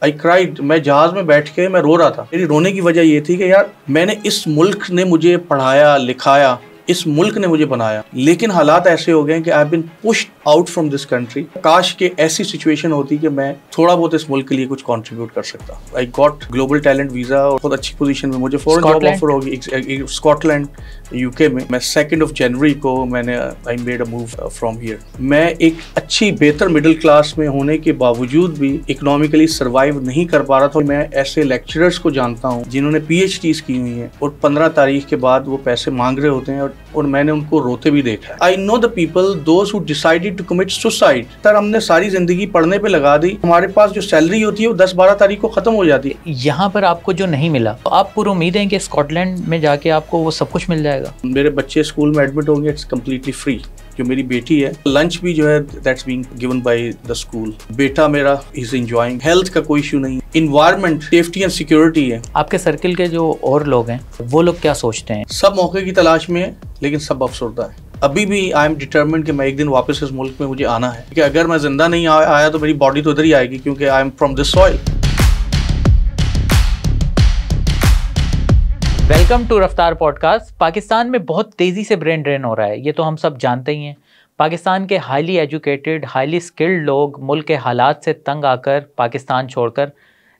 I cried. मैं जहाज में बैठ के मैं रो रहा था। मेरी रोने की वजह ये थी कि यार मैंने इस मुल्क ने मुझे पढ़ाया लिखाया, इस मुल्क ने मुझे बनाया, लेकिन हालात ऐसे हो गए कि I have been pushed out from this country. काश के ऐसी सिचुएशन होती कि मैं थोड़ा बहुत इस मुल्क के लिए कुछ कंट्रीब्यूट कर सकता। I got global talent visa और बहुत अच्छी पोजीशन में मुझे फॉरेन जॉब ऑफर होगी स्कॉटलैंड यूके में। मैं 2 जनवरी को मैंने I made a move from here. मैं एक अच्छी बेहतर मिडिल क्लास में होने के बावजूद भी इकोनॉमिकली सर्वाइव नहीं कर पा रहा था। मैं ऐसे लेक्चरर्स को जानता हूँ जिन्होंने PhDs की हुई हैं और 15 तारीख के बाद वो पैसे मांग रहे होते हैं और मैंने उनको रोते भी देखा है। I know the people those who decided to commit suicide. Sir हमने सारी जिंदगी पढ़ने पे लगा दी, हमारे पास जो सैलरी होती है वो 10-12 तारीख को खत्म हो जाती है। यहाँ पर आपको जो नहीं मिला तो आप पूरी उम्मीद है कि स्कॉटलैंड में जाके आपको वो सब कुछ मिल जाएगा। मेरे बच्चे स्कूल में एडमिट होंगे, इट्स कम्प्लीटली फ्री। जो मेरी बेटी है, लंच भी जो है that's being given by the school. बेटा मेरा इज एंजॉयिंग, हेल्थ का कोई इशू नहीं। इन्वायरमेंट, सेफ्टी एंड सिक्योरिटी है। आपके सर्किल के जो और लोग हैं वो लोग क्या सोचते हैं? सब मौके की तलाश में है, लेकिन सब अफसरदा है। अभी भी आई एम डिटरमिन्ड कि मैं एक दिन वापस इस मुल्क में मुझे आना है, कि अगर मैं जिंदा नहीं आया तो मेरी बॉडी तो इधर ही आएगी, क्योंकि I am from this soil. Welcome to Raftaar podcast. Pakistan में बहुत तेज़ी से ब्रेन ड्रेन हो रहा है, ये तो हम सब जानते ही हैं। पाकिस्तान के हाईली एजुकेटेड, हाईली स्किल्ड लोग मुल्क के हालात से तंग आकर पाकिस्तान छोड़कर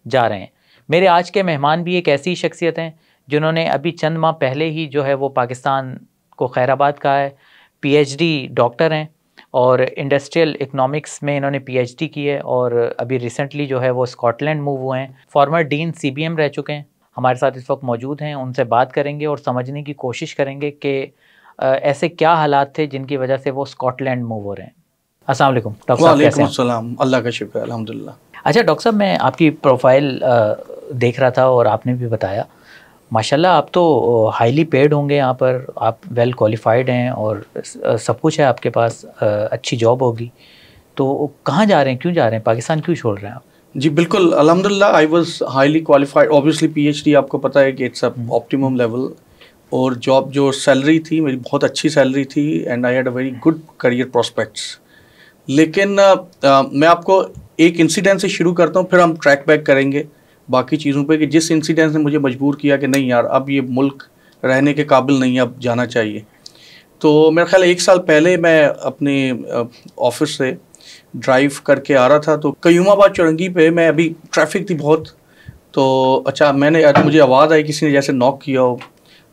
जा रहे हैं। मेरे आज के मेहमान भी एक ऐसी शख्सियत हैं जिन्होंने अभी चंद माह पहले ही जो है वो पाकिस्तान को खैराबाद कहा है। PhD डॉक्टर हैं और इंडस्ट्रियल इकनॉमिक्स में इन्होंने PhD की है और अभी रिसेंटली जो है वो स्कॉटलैंड मूव हुए हैं। फॉर्मर डीन CBM रह चुके हैं। हमारे साथ इस वक्त मौजूद हैं, उनसे बात करेंगे और समझने की कोशिश करेंगे कि ऐसे क्या हालात थे जिनकी वजह से वो स्कॉटलैंड मूव हो रहे हैं। अस्सलाम वालेकुम डॉक्टर साहब, कैसे हैं? अस्सलाम, अल्लाह का शुक्र, अल्हम्दुलिल्लाह। अच्छा डॉक्टर साहब, मैं आपकी प्रोफाइल देख रहा था और आपने भी बताया, माशाल्लाह आप तो हाईली पेड होंगे यहाँ पर, आप वेल क्वालिफाइड हैं और सब कुछ है आपके पास, अच्छी जॉब होगी। तो कहाँ जा रहे हैं, क्यों जा रहे हैं, पाकिस्तान क्यों छोड़ रहे हैं आप? जी बिल्कुल, अल्हम्दुलिल्लाह I was highly qualified. Obviously PhD आपको पता है कि इट्स अ ऑप्टिमम लेवल, और जॉब जो सैलरी थी मेरी बहुत अच्छी सैलरी थी and I had a very good career prospects. लेकिन मैं आपको एक इंसिडेंट से शुरू करता हूँ, फिर हम ट्रैक बैक करेंगे बाकी चीज़ों पे कि जिस इंसिडेंट ने मुझे मजबूर किया कि नहीं यार अब ये मुल्क रहने के काबिल नहीं है, अब जाना चाहिए। तो मेरा ख्याल 1 साल पहले मैं अपने ऑफिस से ड्राइव करके आ रहा था, तो कयूमाबाद चौरंगी पे मैं, अभी ट्रैफिक थी बहुत, तो अच्छा मुझे आवाज़ आई किसी ने जैसे नॉक किया हो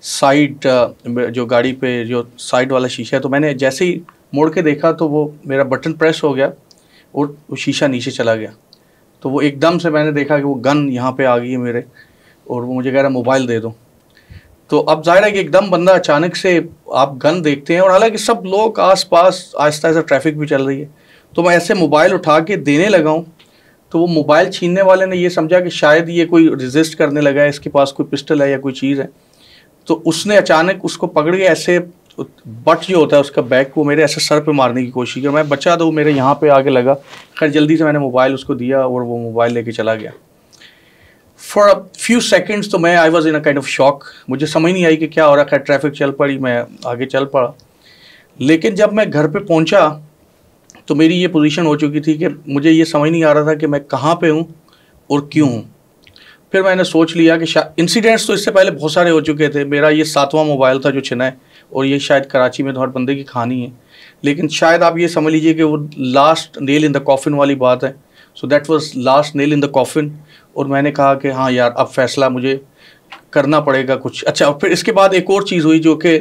साइड, जो गाड़ी पे जो साइड वाला शीशा है। तो मैंने जैसे ही मोड़ के देखा तो वो मेरा बटन प्रेस हो गया और वो शीशा नीचे चला गया। तो वो एकदम से मैंने देखा कि वो गन यहाँ पे आ गई है मेरे, और वो मुझे कह रहा मोबाइल दे दो। तो अब जाहिर है कि एकदम बंदा अचानक से आप गन देखते हैं, और हालांकि सब लोग आस पास आहिस्ता आहिस्ता ट्रैफिक भी चल रही है, तो मैं ऐसे मोबाइल उठा के देने लगा हूँ। तो वो मोबाइल छीनने वाले ने ये समझा कि शायद ये कोई रेजिस्ट करने लगा है, इसके पास कोई पिस्टल है या कोई चीज़ है। तो उसने अचानक उसको पकड़ के ऐसे बट जो होता है उसका बैक को मेरे ऐसे सर पे मारने की कोशिश की, मैं बचा दो, मेरे यहाँ पे आके लगा। खैर जल्दी से मैंने मोबाइल उसको दिया और वो मोबाइल लेके चला गया। फॉर अ फ्यू सेकेंड्स तो मैं I was in a kind of shock, मुझे समझ नहीं आई कि क्या हो रहा है। खैर ट्रैफिक चल पड़ी, मैं आगे चल पड़ा। लेकिन जब मैं घर पर पहुँचा तो मेरी ये पोजीशन हो चुकी थी कि मुझे ये समझ नहीं आ रहा था कि मैं कहाँ पे हूँ और क्यों हूँ। फिर मैंने सोच लिया कि इंसिडेंट्स तो इससे पहले बहुत सारे हो चुके थे। मेरा ये 7वां मोबाइल था जो छिना है, और ये शायद कराची में तो हर बंदे की कहानी है, लेकिन शायद आप ये समझ लीजिए कि वो last nail in the coffin वाली बात है। So that was last nail in the coffin, और मैंने कहा कि हाँ यार अब फैसला मुझे करना पड़ेगा कुछ। अच्छा, फिर इसके बाद एक और चीज़ हुई जो कि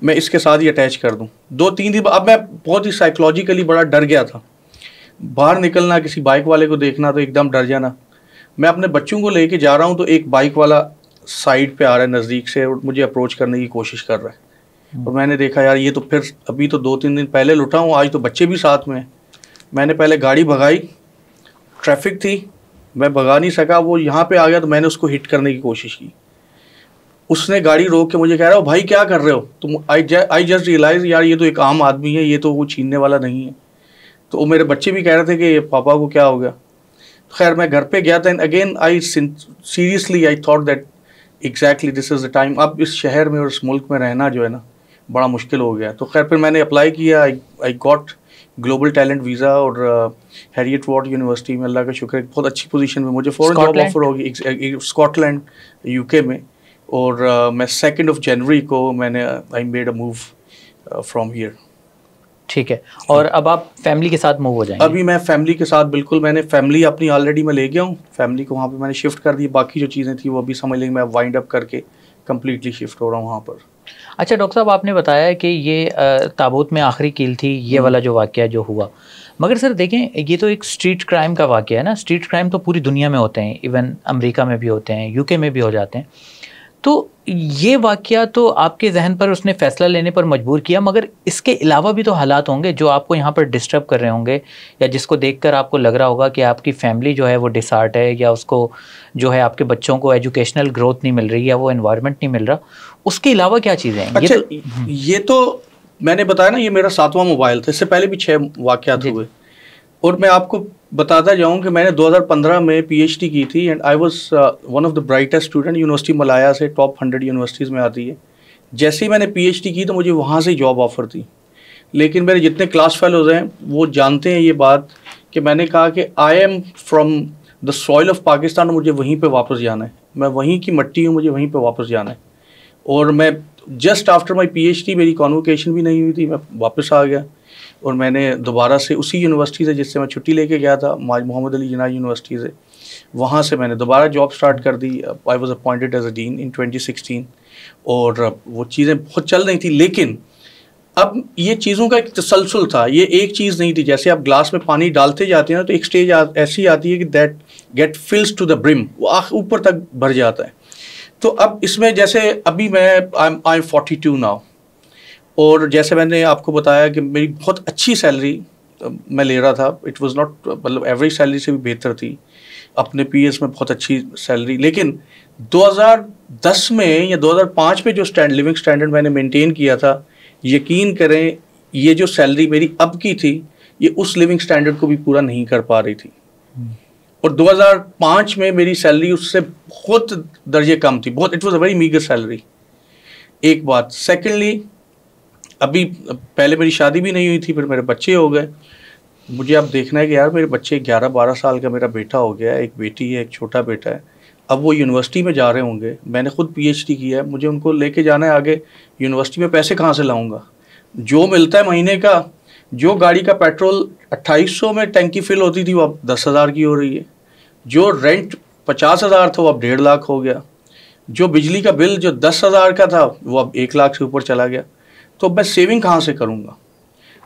मैं इसके साथ ही अटैच कर दूं। 2-3 दिन अब मैं बहुत ही साइकोलॉजिकली बड़ा डर गया था। बाहर निकलना, किसी बाइक वाले को देखना तो एकदम डर जाना। मैं अपने बच्चों को लेके जा रहा हूं तो एक बाइक वाला साइड पे आ रहा है नज़दीक से और मुझे अप्रोच करने की कोशिश कर रहा है। और मैंने देखा यार ये तो फिर अभी तो 2-3 दिन पहले लुटा हूँ, आज तो बच्चे भी साथ में हैं। मैंने पहले गाड़ी भगाई, ट्रैफिक थी, मैं भगा नहीं सका, वो यहाँ पर आ गया तो मैंने उसको हिट करने की कोशिश की। उसने गाड़ी रोक के मुझे कह रहा हो भाई क्या कर रहे हो तुम। आई जस्ट रियलाइज यार ये तो एक आम आदमी है, ये तो वो छीनने वाला नहीं है। तो वो मेरे बच्चे भी कह रहे थे कि पापा को क्या हो गया। खैर मैं घर पे गया था, and again I seriously I thought that exactly this is the time. अब इस शहर में और इस मुल्क में रहना जो है ना बड़ा मुश्किल हो गया। तो खैर फिर मैंने अप्लाई किया, I got global talent visa और हैरियट वार्ड यूनिवर्सिटी में, अल्लाह का शुक्र है बहुत अच्छी पोजीशन में मुझे फ़ौरन जॉब ऑफर होगी स्कॉटलैंड यूके में। और मैं 2 जनवरी को मैंने I made a move from here. ठीक है, और अब आप फैमिली के साथ मूव हो जाएंगे? अभी मैं फैमिली के साथ, बिल्कुल, मैंने फैमिली अपनी ऑलरेडी मैं ले गया हूँ, फैमिली को वहाँ पे मैंने शिफ्ट कर दी। बाकी जो चीज़ें थी वो अभी समझ लेंगे, मैं वाइंड अप करके कम्प्लीटली शिफ्ट हो रहा हूँ वहाँ पर। अच्छा डॉक्टर साहब, आपने बताया कि ये ताबूत में आखिरी कील थी, ये वाला जो वाक़या जो हुआ, मगर सर देखें ये तो एक स्ट्रीट क्राइम का वाक़या है ना। स्ट्रीट क्राइम तो पूरी दुनिया में होते हैं, इवन अमेरिका में भी होते हैं, यूके में भी हो जाते हैं। तो ये वाक़या तो आपके जहन पर उसने फ़ैसला लेने पर मजबूर किया, मगर इसके अलावा भी तो हालात होंगे जो आपको यहाँ पर डिस्टर्ब कर रहे होंगे, या जिसको देखकर आपको लग रहा होगा कि आपकी फैमिली जो है वो डिसहार्ट है, या उसको जो है आपके बच्चों को एजुकेशनल ग्रोथ नहीं मिल रही, या वो एनवायरनमेंट नहीं मिल रहा। उसके अलावा क्या चीज़ें हैं? अच्छा, ये तो मैंने बताया ना, ये मेरा 7वां मोबाइल था, इससे पहले भी 6 वाक़यात हुए। और मैं आपको बताता जाऊं कि मैंने 2015 में पीएचडी की थी and I was one of the brightest student. University Malaya से टॉप 100 यूनिवर्सिटीज़ में आती है। जैसे ही मैंने पीएचडी की तो मुझे वहाँ से जॉब ऑफर थी, लेकिन मेरे जितने क्लास फेलोज हैं वो जानते हैं ये बात कि मैंने कहा कि आई am from the soil of Pakistan, मुझे वहीं पर वापस जाना है, मैं वहीं की मट्टी हूँ, मुझे वहीं पर वापस जाना है। और मैं जस्ट आफ्टर माई पीएचडी, मेरी कॉन्वोकेशन भी नहीं हुई थी, मैं वापस आ गया और मैंने दोबारा से उसी यूनिवर्सिटी से जिससे मैं छुट्टी लेके गया था, मोहम्मद अली जिन्ना यूनिवर्सिटी से, वहाँ से मैंने दोबारा जॉब स्टार्ट कर दी। I was appointed as a dean in 2016 और वो चीज़ें बहुत चल रही थी। लेकिन अब ये चीज़ों का एक तसलसल था, ये एक चीज़ नहीं थी। जैसे आप ग्लास में पानी डालते जाते हैं ना, तो एक स्टेज ऐसी आती है कि that get fills to the brim, वो ऊपर तक भर जाता है। तो अब इसमें जैसे अभी मैं आई एम 42 नाउ, और जैसे मैंने आपको बताया कि मेरी बहुत अच्छी सैलरी मैं ले रहा था, इट वाज नॉट, मतलब एवरेज सैलरी से भी बेहतर थी, अपने पीएस में बहुत अच्छी सैलरी। लेकिन 2010 में या 2005 में जो लिविंग स्टैंडर्ड मैंने मेंटेन किया था, यकीन करें ये जो सैलरी मेरी अब की थी, ये उस लिविंग स्टैंडर्ड को भी पूरा नहीं कर पा रही थी। और 2005 में मेरी सैलरी उससे बहुत दर्जे कम थी, बहुत, it was a very meagre salary. एक बात। सेकेंडली, अभी पहले मेरी शादी भी नहीं हुई थी, फिर मेरे बच्चे हो गए। मुझे अब देखना है कि यार मेरे बच्चे 11-12 साल का मेरा बेटा हो गया है, एक बेटी है, एक छोटा बेटा है। अब वो यूनिवर्सिटी में जा रहे होंगे, मैंने खुद पीएचडी किया है, मुझे उनको लेके जाना है आगे। यूनिवर्सिटी में पैसे कहाँ से लाऊंगा? जो मिलता है महीने का, जो गाड़ी का पेट्रोल 2800 में टैंकी फिल होती थी वो अब 10,000 की हो रही है। जो रेंट 50,000 था वो अब 1.5 लाख हो गया। जो बिजली का बिल जो 10,000 का था वो अब 1 लाख से ऊपर चला गया। तो मैं सेविंग कहाँ से करूँगा?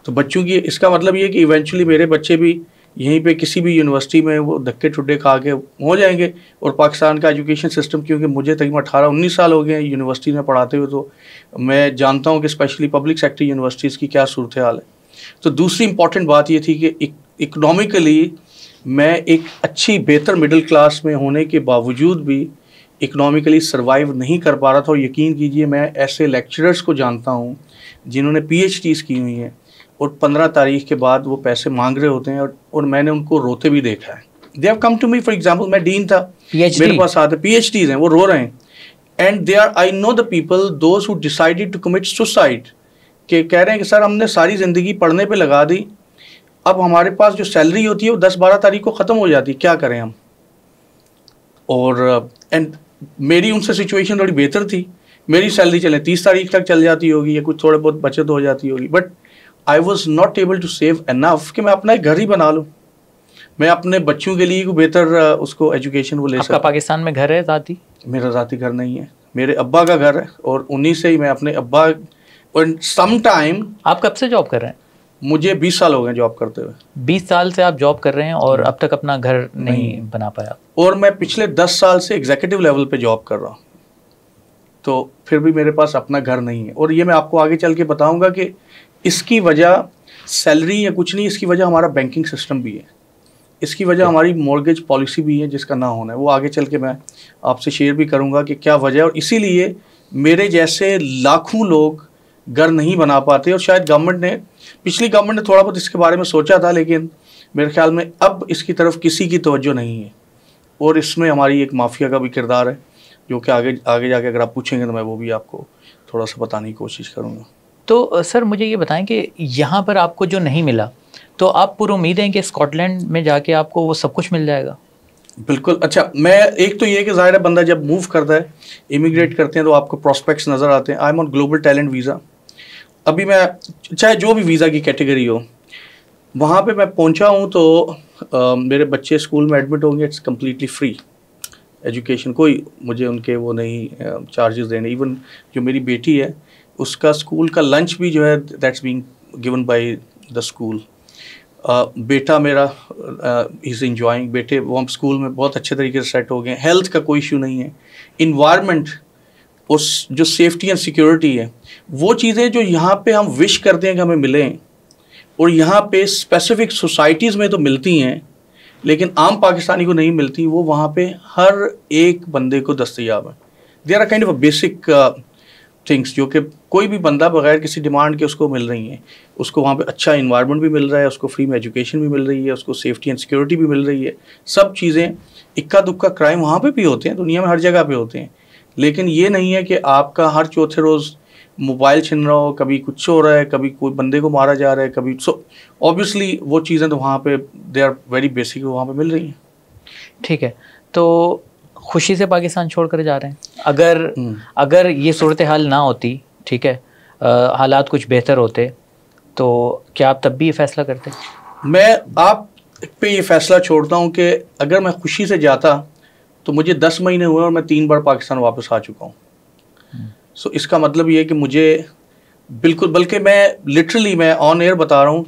तो बच्चों की, इसका मतलब ये कि इवेंचुअली मेरे बच्चे भी यहीं पे किसी भी यूनिवर्सिटी में वो धक्के ठुड्डे खा के हो जाएंगे। और पाकिस्तान का एजुकेशन सिस्टम, क्योंकि मुझे तकरीबन 18-19 साल हो गए हैं यूनिवर्सिटी में पढ़ाते हुए, तो मैं जानता हूँ कि स्पेशली पब्लिक सेक्टर यूनिवर्सिटीज़ की क्या सूरत हाल है। तो दूसरी इंपॉर्टेंट बात ये थी कि इकनॉमिकली मैं एक अच्छी बेहतर मिडिल क्लास में होने के बावजूद भी इकनॉमिकली सर्वाइव नहीं कर पा रहा था। और यकीन कीजिए, मैं ऐसे लेक्चरर्स को जानता हूँ जिन्होंने पीएचडीज़ की हुई हैं और 15 तारीख के बाद वो पैसे मांग रहे होते हैं, और मैंने उनको रोते भी देखा है। They have come to me, for example मैं डीन था, मेरे पास आते पीएचडीज़ हैं, वो रो रहे हैं, and they are, I know the people those who decided to commit suicide, के कह रहे हैं कि सर हमने सारी ज़िंदगी पढ़ने पे लगा दी, अब हमारे पास जो सैलरी होती है वो 10-12 तारीख को ख़त्म हो जाती है, क्या करें हम? और एंड मेरी उनसे सिचुएशन थोड़ी बेहतर थी, मेरी सैलरी चले 30 तारीख तक चल जाती होगी या कुछ थोड़े बहुत बचत हो जाती होगी, but I was not able to save enough कि मैं अपना एक घर ही बना लूँ, मैं अपने बच्चों के लिए बेहतर उसको एजुकेशन वो ले सकता। पाकिस्तान में घर है ज़ाती? मेरा ज़ाती घर नहीं है, मेरे अब्बा का घर है, और उन्हीं से ही मैं अपने अब्बा, और सम टाइम। आप कब से जॉब कर रहे हैं? मुझे 20 साल हो गए जॉब करते हुए। 20 साल से आप जॉब कर रहे हैं और अब तक अपना घर नहीं बना पाया? और मैं पिछले 10 साल से एग्जीक्यूटिव लेवल पे जॉब कर रहा हूँ, तो फिर भी मेरे पास अपना घर नहीं है। और ये मैं आपको आगे चल के बताऊंगा कि इसकी वजह सैलरी या कुछ नहीं, इसकी वजह हमारा बैंकिंग सिस्टम भी है, इसकी वजह हमारी मॉर्गेज पॉलिसी भी है जिसका ना होना है। वो आगे चल के मैं आपसे शेयर भी करूंगा कि क्या वजह है, और इसीलिए मेरे जैसे लाखों लोग घर नहीं बना पाते। और शायद पिछली गवर्नमेंट ने थोड़ा बहुत इसके बारे में सोचा था, लेकिन मेरे ख्याल में अब इसकी तरफ किसी की तवज्जो नहीं है, और इसमें हमारी एक माफिया का भी किरदार है, जो कि आगे जाके अगर आप पूछेंगे तो मैं वो भी आपको थोड़ा सा बताने की कोशिश करूँगा। तो सर मुझे ये बताएं कि यहाँ पर आपको जो नहीं मिला तो आप पूरी उम्मीद है कि स्कॉटलैंड में जाके आपको वो सब कुछ मिल जाएगा? बिल्कुल। अच्छा, मैं एक तो ये कि ज़ाहिर है बंदा जब मूव करता है, इमिग्रेट करते हैं, तो आपको प्रॉस्पेक्ट्स नज़र आते हैं। I am on global talent visa. अभी मैं चाहे जो भी वीज़ा की कैटेगरी हो, वहाँ पे मैं पहुँचा हूँ तो मेरे बच्चे स्कूल में एडमिट होंगे, इट्स कम्प्लीटली फ्री एजुकेशन, कोई मुझे उनके वो नहीं चार्जेस देने। इवन जो मेरी बेटी है उसका स्कूल का लंच भी जो है that's being given by the school. बेटा मेरा इज़ इंजॉइंग, बेटे वो हम स्कूल में बहुत अच्छे तरीके से सेट हो गए। हेल्थ का कोई इशू नहीं है। इन्वायरमेंट, उस जो सेफ्टी एंड सिक्योरिटी है, वो चीज़ें जो यहाँ पे हम विश करते हैं कि हमें मिलें, और यहाँ पे स्पेसिफिक सोसाइटीज़ में तो मिलती हैं लेकिन आम पाकिस्तानी को नहीं मिलती, वो वहाँ पे हर एक बंदे को दस्तयाब है। They are kind of a basic things जो कि कोई भी बंदा बगैर किसी डिमांड के उसको मिल रही हैं। उसको वहाँ पे अच्छा इन्वायरमेंट भी मिल रहा है, उसको फ्री में एजुकेशन भी मिल रही है, उसको सेफ्टी एंड सिक्योरिटी भी मिल रही है। सब चीज़ें, इक्का दुक्का क्राइम वहाँ पे भी होते हैं, दुनिया में हर जगह पे होते हैं, लेकिन ये नहीं है कि आपका हर चौथे रोज़ मोबाइल छिन रहा हो, कभी कुछ हो रहा है, कभी कोई बंदे को मारा जा रहा है, कभी। सो ऑब्वियसली वो चीज़ें तो वहाँ पे दे आर वेरी बेसिक, वहाँ पे मिल रही हैं। ठीक है, तो खुशी से पाकिस्तान छोड़कर जा रहे हैं। अगर ये सूरत हाल ना होती, ठीक है, हालात कुछ बेहतर होते, तो क्या आप तब भी ये फैसला करते? मैं आप पे ये फैसला छोड़ता हूँ कि अगर मैं खुशी से जाता तो मुझे 10 महीने हुए और मैं 3 बार पाकिस्तान वापस आ चुका हूँ। सो इसका मतलब ये है कि मुझे बिल्कुल, बल्कि मैं लिटरली मैं ऑन एयर बता रहा हूँ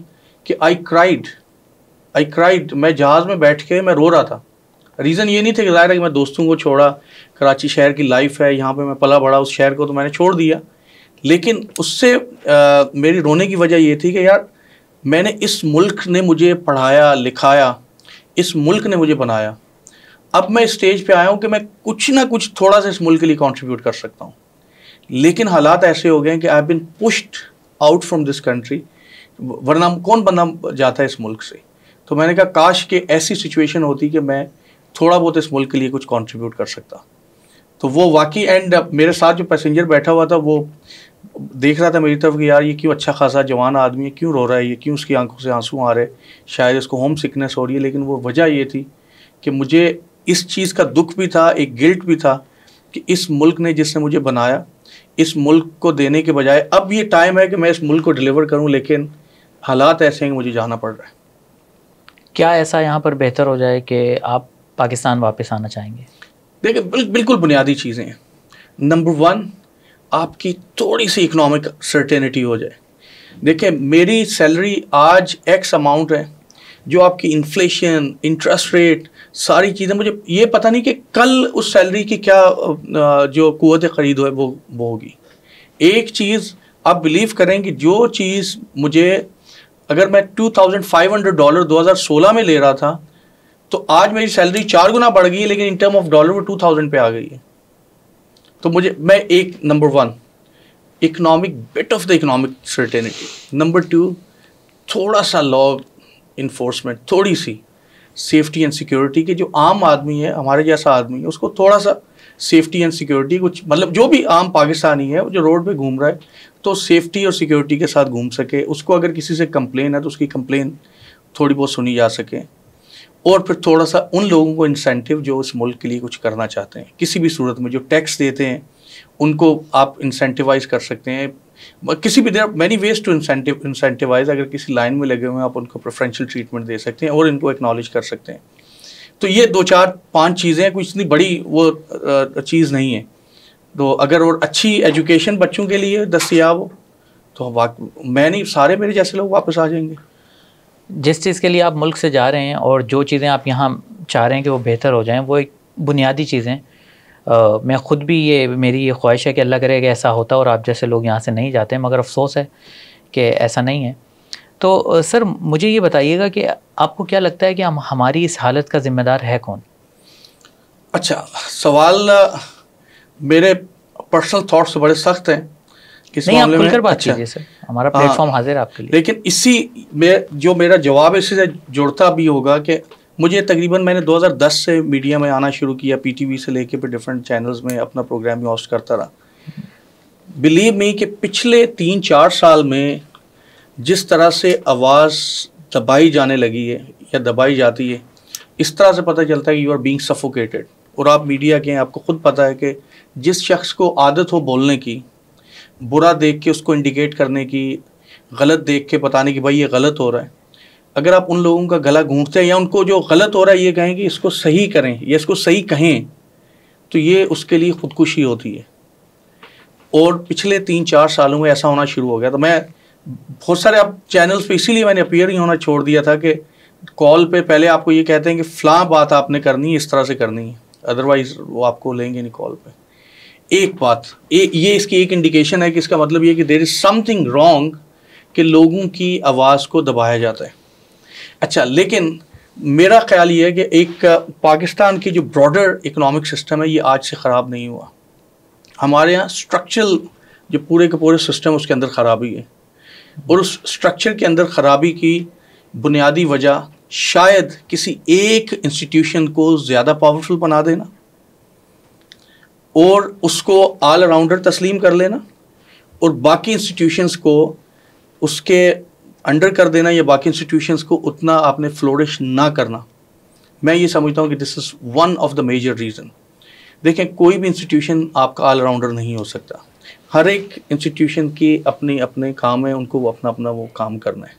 कि आई क्राइड। मैं जहाज़ में बैठ के मैं रो रहा था। रीज़न ये नहीं था कि ज़ाहिर है कि मैं दोस्तों को छोड़ा, कराची शहर की लाइफ है, यहाँ पे मैं पला बड़ा, उस शहर को तो मैंने छोड़ दिया, लेकिन उससे मेरी रोने की वजह ये थी कि यार मैंने, इस मुल्क ने मुझे पढ़ाया लिखाया, इस मुल्क ने मुझे बनाया। अब मैं स्टेज पे आया हूँ कि मैं कुछ ना कुछ थोड़ा सा इस मुल्क के लिए कंट्रीब्यूट कर सकता हूँ, लेकिन हालात ऐसे हो गए हैं कि I have been pushed out from this country, वरना कौन बंदा जाता है इस मुल्क से। तो मैंने कहा काश कि ऐसी सिचुएशन होती कि मैं थोड़ा बहुत इस मुल्क के लिए कुछ कंट्रीब्यूट कर सकता। तो वो वाकई, एंड मेरे साथ जो पैसेंजर बैठा हुआ था वो देख रहा था मेरी तरफ कि यार ये क्यों अच्छा खासा जवान आदमी है, क्यों रो रहा है, ये क्यों उसकी आंखों से आंसू आ रहे, शायद इसको होम सिकनेस हो रही है। लेकिन वो वजह ये थी कि मुझे इस चीज़ का दुख भी था, एक गिल्ट भी था कि इस मुल्क ने जिसने मुझे बनाया, इस मुल्क को देने के बजाय अब ये टाइम है कि मैं इस मुल्क को डिलीवर करूं, लेकिन हालात ऐसे हैं कि मुझे जाना पड़ रहा है। क्या ऐसा यहाँ पर बेहतर हो जाए कि आप पाकिस्तान वापस आना चाहेंगे? देखिए, बिल्कुल बुनियादी चीज़ें हैं। नंबर 1, आपकी थोड़ी सी इकोनॉमिक सर्टेनिटी हो जाए। देखिए, मेरी सैलरी आज एक्स अमाउंट है, जो आपकी इन्फ्लेशन, इंटरेस्ट रेट, सारी चीज़ें, मुझे ये पता नहीं कि कल उस सैलरी की क्या जो कुव्वत ख़रीद है वो होगी। एक चीज़ आप बिलीव करें कि जो चीज़ मुझे, अगर मैं $2,500 2016 में ले रहा था, तो आज मेरी सैलरी 4 गुना बढ़ गई है, लेकिन इन टर्म ऑफ डॉलर वो 2000 पे आ गई है। तो मुझे, मैं एक, number 1 economic, bit of the economic certainty. Number 2 थोड़ा सा लॉ इन्फोर्समेंट, थोड़ी सी सेफ्टी एंड सिक्योरिटी के, जो आम आदमी है, हमारे जैसा आदमी है, उसको थोड़ा सा सेफ्टी एंड सिक्योरिटी, कुछ मतलब जो भी आम पाकिस्तानी है जो रोड पे घूम रहा है, तो सेफ्टी और सिक्योरिटी के साथ घूम सके। उसको अगर किसी से कंप्लेन है तो उसकी कंप्लेन थोड़ी बहुत सुनी जा सके। और फिर थोड़ा सा उन लोगों को इंसेंटिव जो इस मुल्क के लिए कुछ करना चाहते हैं, किसी भी सूरत में, जो टैक्स देते हैं उनको आप इंसेंटिवाइज कर सकते हैं। किसी भी, there are many ways to incentivise. अगर किसी लाइन में लगे हुए हैं आप उनको प्रेफरेंशियल ट्रीटमेंट दे सकते हैं और इनको एक्नॉलेज कर सकते हैं। तो ये 2, 4, 5 चीज़ें हैं, कुछ इतनी बड़ी वो चीज़ नहीं है। तो अगर और अच्छी एजुकेशन बच्चों के लिए दस्तयाब हो तो मैं नहीं, सारे मेरे जैसे लोग वापस आ जाएंगे। जिस चीज़ के लिए आप मुल्क से जा रहे हैं और जो चीज़ें आप यहाँ चाह रहे हैं कि वो बेहतर हो जाएं, वो एक बुनियादी चीज़ें, मैं ख़ुद भी, ये मेरी ये ख्वाहिश है कि अल्लाह करे कि ऐसा होता और आप जैसे लोग यहाँ से नहीं जाते, मगर अफसोस है कि ऐसा नहीं है। तो सर मुझे ये बताइएगा कि आपको क्या लगता है कि हमारी इस हालत का ज़िम्मेदार है कौन? अच्छा, सवाल मेरे पर्सनल थॉट्स बड़े सख्त हैं इस नहीं, आप मामले खुलकर में। बात कीजिए सर, हमारा प्लेटफॉर्म हाजिर है आपके लिए। लेकिन इसी में जो मेरा जवाब इसी से जुड़ता भी होगा कि मुझे तकरीबन, मैंने 2010 से मीडिया में आना शुरू किया, PTV से लेके फिर डिफरेंट चैनल्स में अपना प्रोग्राम भी होस्ट करता रहा। बिलीव मी कि पिछले 3-4 साल में जिस तरह से आवाज़ दबाई जाने लगी है या दबाई जाती है, इस तरह से पता चलता है कि यू आर बीइंग सफोकेटेड। और आप मीडिया के हैं, आपको खुद पता है कि जिस शख्स को आदत हो बोलने की, बुरा देख के उसको इंडिकेट करने की, गलत देख के बताने की भाई ये गलत हो रहा है, अगर आप उन लोगों का गला घूंटते हैं या उनको जो गलत हो रहा है ये कहें कि इसको सही करें या इसको सही कहें, तो ये उसके लिए खुदकुशी होती है। और पिछले 3-4 सालों में ऐसा होना शुरू हो गया। तो मैं बहुत सारे आप चैनल्स पे इसीलिए मैंने अपीयर ही होना छोड़ दिया था कि कॉल पे पहले आपको ये कहते हैं कि फ़लाँ बात आपने करनी है, इस तरह से करनी है, अदरवाइज़ वो आपको लेंगे नहीं कॉल पे। एक बात ये इसकी एक इंडिकेशन है कि इसका मतलब ये कि देयर इज़ समथिंग रॉन्ग कि लोगों की आवाज़ को दबाया जाता है। अच्छा, लेकिन मेरा ख्याल ये है कि एक पाकिस्तान की जो ब्रॉडर इकोनॉमिक सिस्टम है ये आज से ख़राब नहीं हुआ। हमारे यहाँ स्ट्रक्चरल जो पूरे के पूरे सिस्टम उसके अंदर ख़राबी है, और उस स्ट्रक्चर के अंदर ख़राबी की बुनियादी वजह शायद किसी एक इंस्टीट्यूशन को ज़्यादा पावरफुल बना देना और उसको ऑल राउंडर तस्लीम कर लेना और बाकी इंस्टीट्यूशंस को उसके अंडर कर देना या बाकी इंस्टीट्यूशंस को उतना आपने फ्लोरिश ना करना। मैं ये समझता हूँ कि this is one of the major reason. देखें, कोई भी इंस्टीट्यूशन आपका ऑल राउंडर नहीं हो सकता। हर एक इंस्टीट्यूशन की अपने अपने काम है, उनको वो अपना अपना वो काम करना है।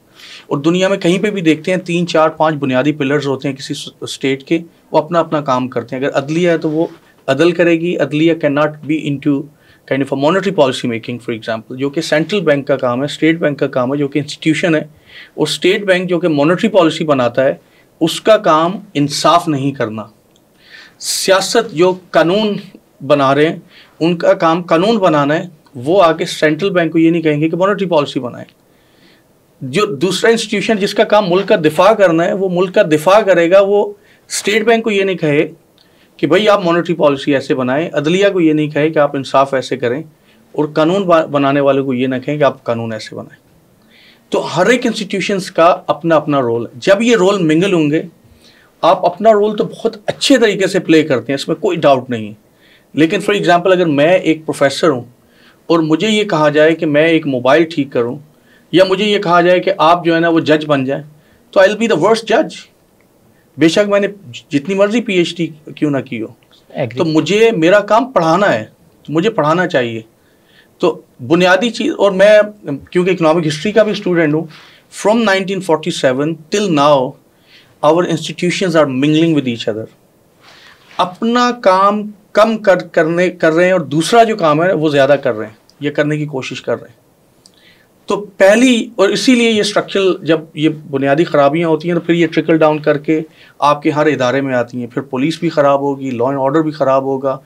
और दुनिया में कहीं पे भी देखते हैं 3, 4, 5 बुनियादी पिलर्स होते हैं किसी स्टेट के, वो अपना अपना काम करते हैं। अगर अदलिया है तो वो अदल करेगी। अदलिया can not be into kind of a monetary policy making for example, जो कि सेंट्रल बैंक का काम है, स्टेट बैंक का काम है, जो कि इंस्टीट्यूशन है। और स्टेट बैंक जो कि मॉनेटरी पॉलिसी बनाता है, उसका काम इंसाफ नहीं करना। सियासत जो कानून बना रहे हैं, उनका काम कानून बनाना है। वो आके सेंट्रल बैंक को ये नहीं कहेंगे कि मॉनेटरी पॉलिसी बनाए। जो दूसरा इंस्टीट्यूशन जिसका काम मुल्क का दिफा करना है, वो मुल्क का दिफा करेगा। वो स्टेट बैंक को ये नहीं कहे कि भाई आप मॉनेटरी पॉलिसी ऐसे बनाएं, अदलिया को ये नहीं कहे कि आप इंसाफ ऐसे करें, और कानून बनाने वालों को ये ना कहें कि आप कानून ऐसे बनाएं। तो हर एक इंस्टीट्यूशंस का अपना अपना रोल है। जब ये रोल मिंगल होंगे, आप अपना रोल तो बहुत अच्छे तरीके से प्ले करते हैं, इसमें कोई डाउट नहीं है। लेकिन फॉर एग्जांपल अगर मैं एक प्रोफेसर हूँ और मुझे ये कहा जाए कि मैं एक मोबाइल ठीक करूँ, या मुझे ये कहा जाए कि आप जो है ना वो जज बन जाए, तो आई विल बी द वर्स्ट जज। बेशक मैंने जितनी मर्जी PhD क्यों ना की हो, तो मुझे मेरा काम पढ़ाना है, तो मुझे पढ़ाना चाहिए। तो बुनियादी चीज़, और मैं क्योंकि इकोनॉमिक हिस्ट्री का भी स्टूडेंट हूँ, from 1947 till now our institutions are mingling with each other. अपना काम कम कर रहे हैं और दूसरा जो काम है वो ज़्यादा कर रहे हैं, ये करने की कोशिश कर रहे हैं। तो पहली, और इसीलिए ये स्ट्रक्चरल, जब ये बुनियादी ख़राबियाँ होती हैं तो फिर ये ट्रिकल डाउन करके आपके हर इदारे में आती हैं। फिर पुलिस भी ख़राब होगी, लॉ एंड ऑर्डर भी ख़राब होगा,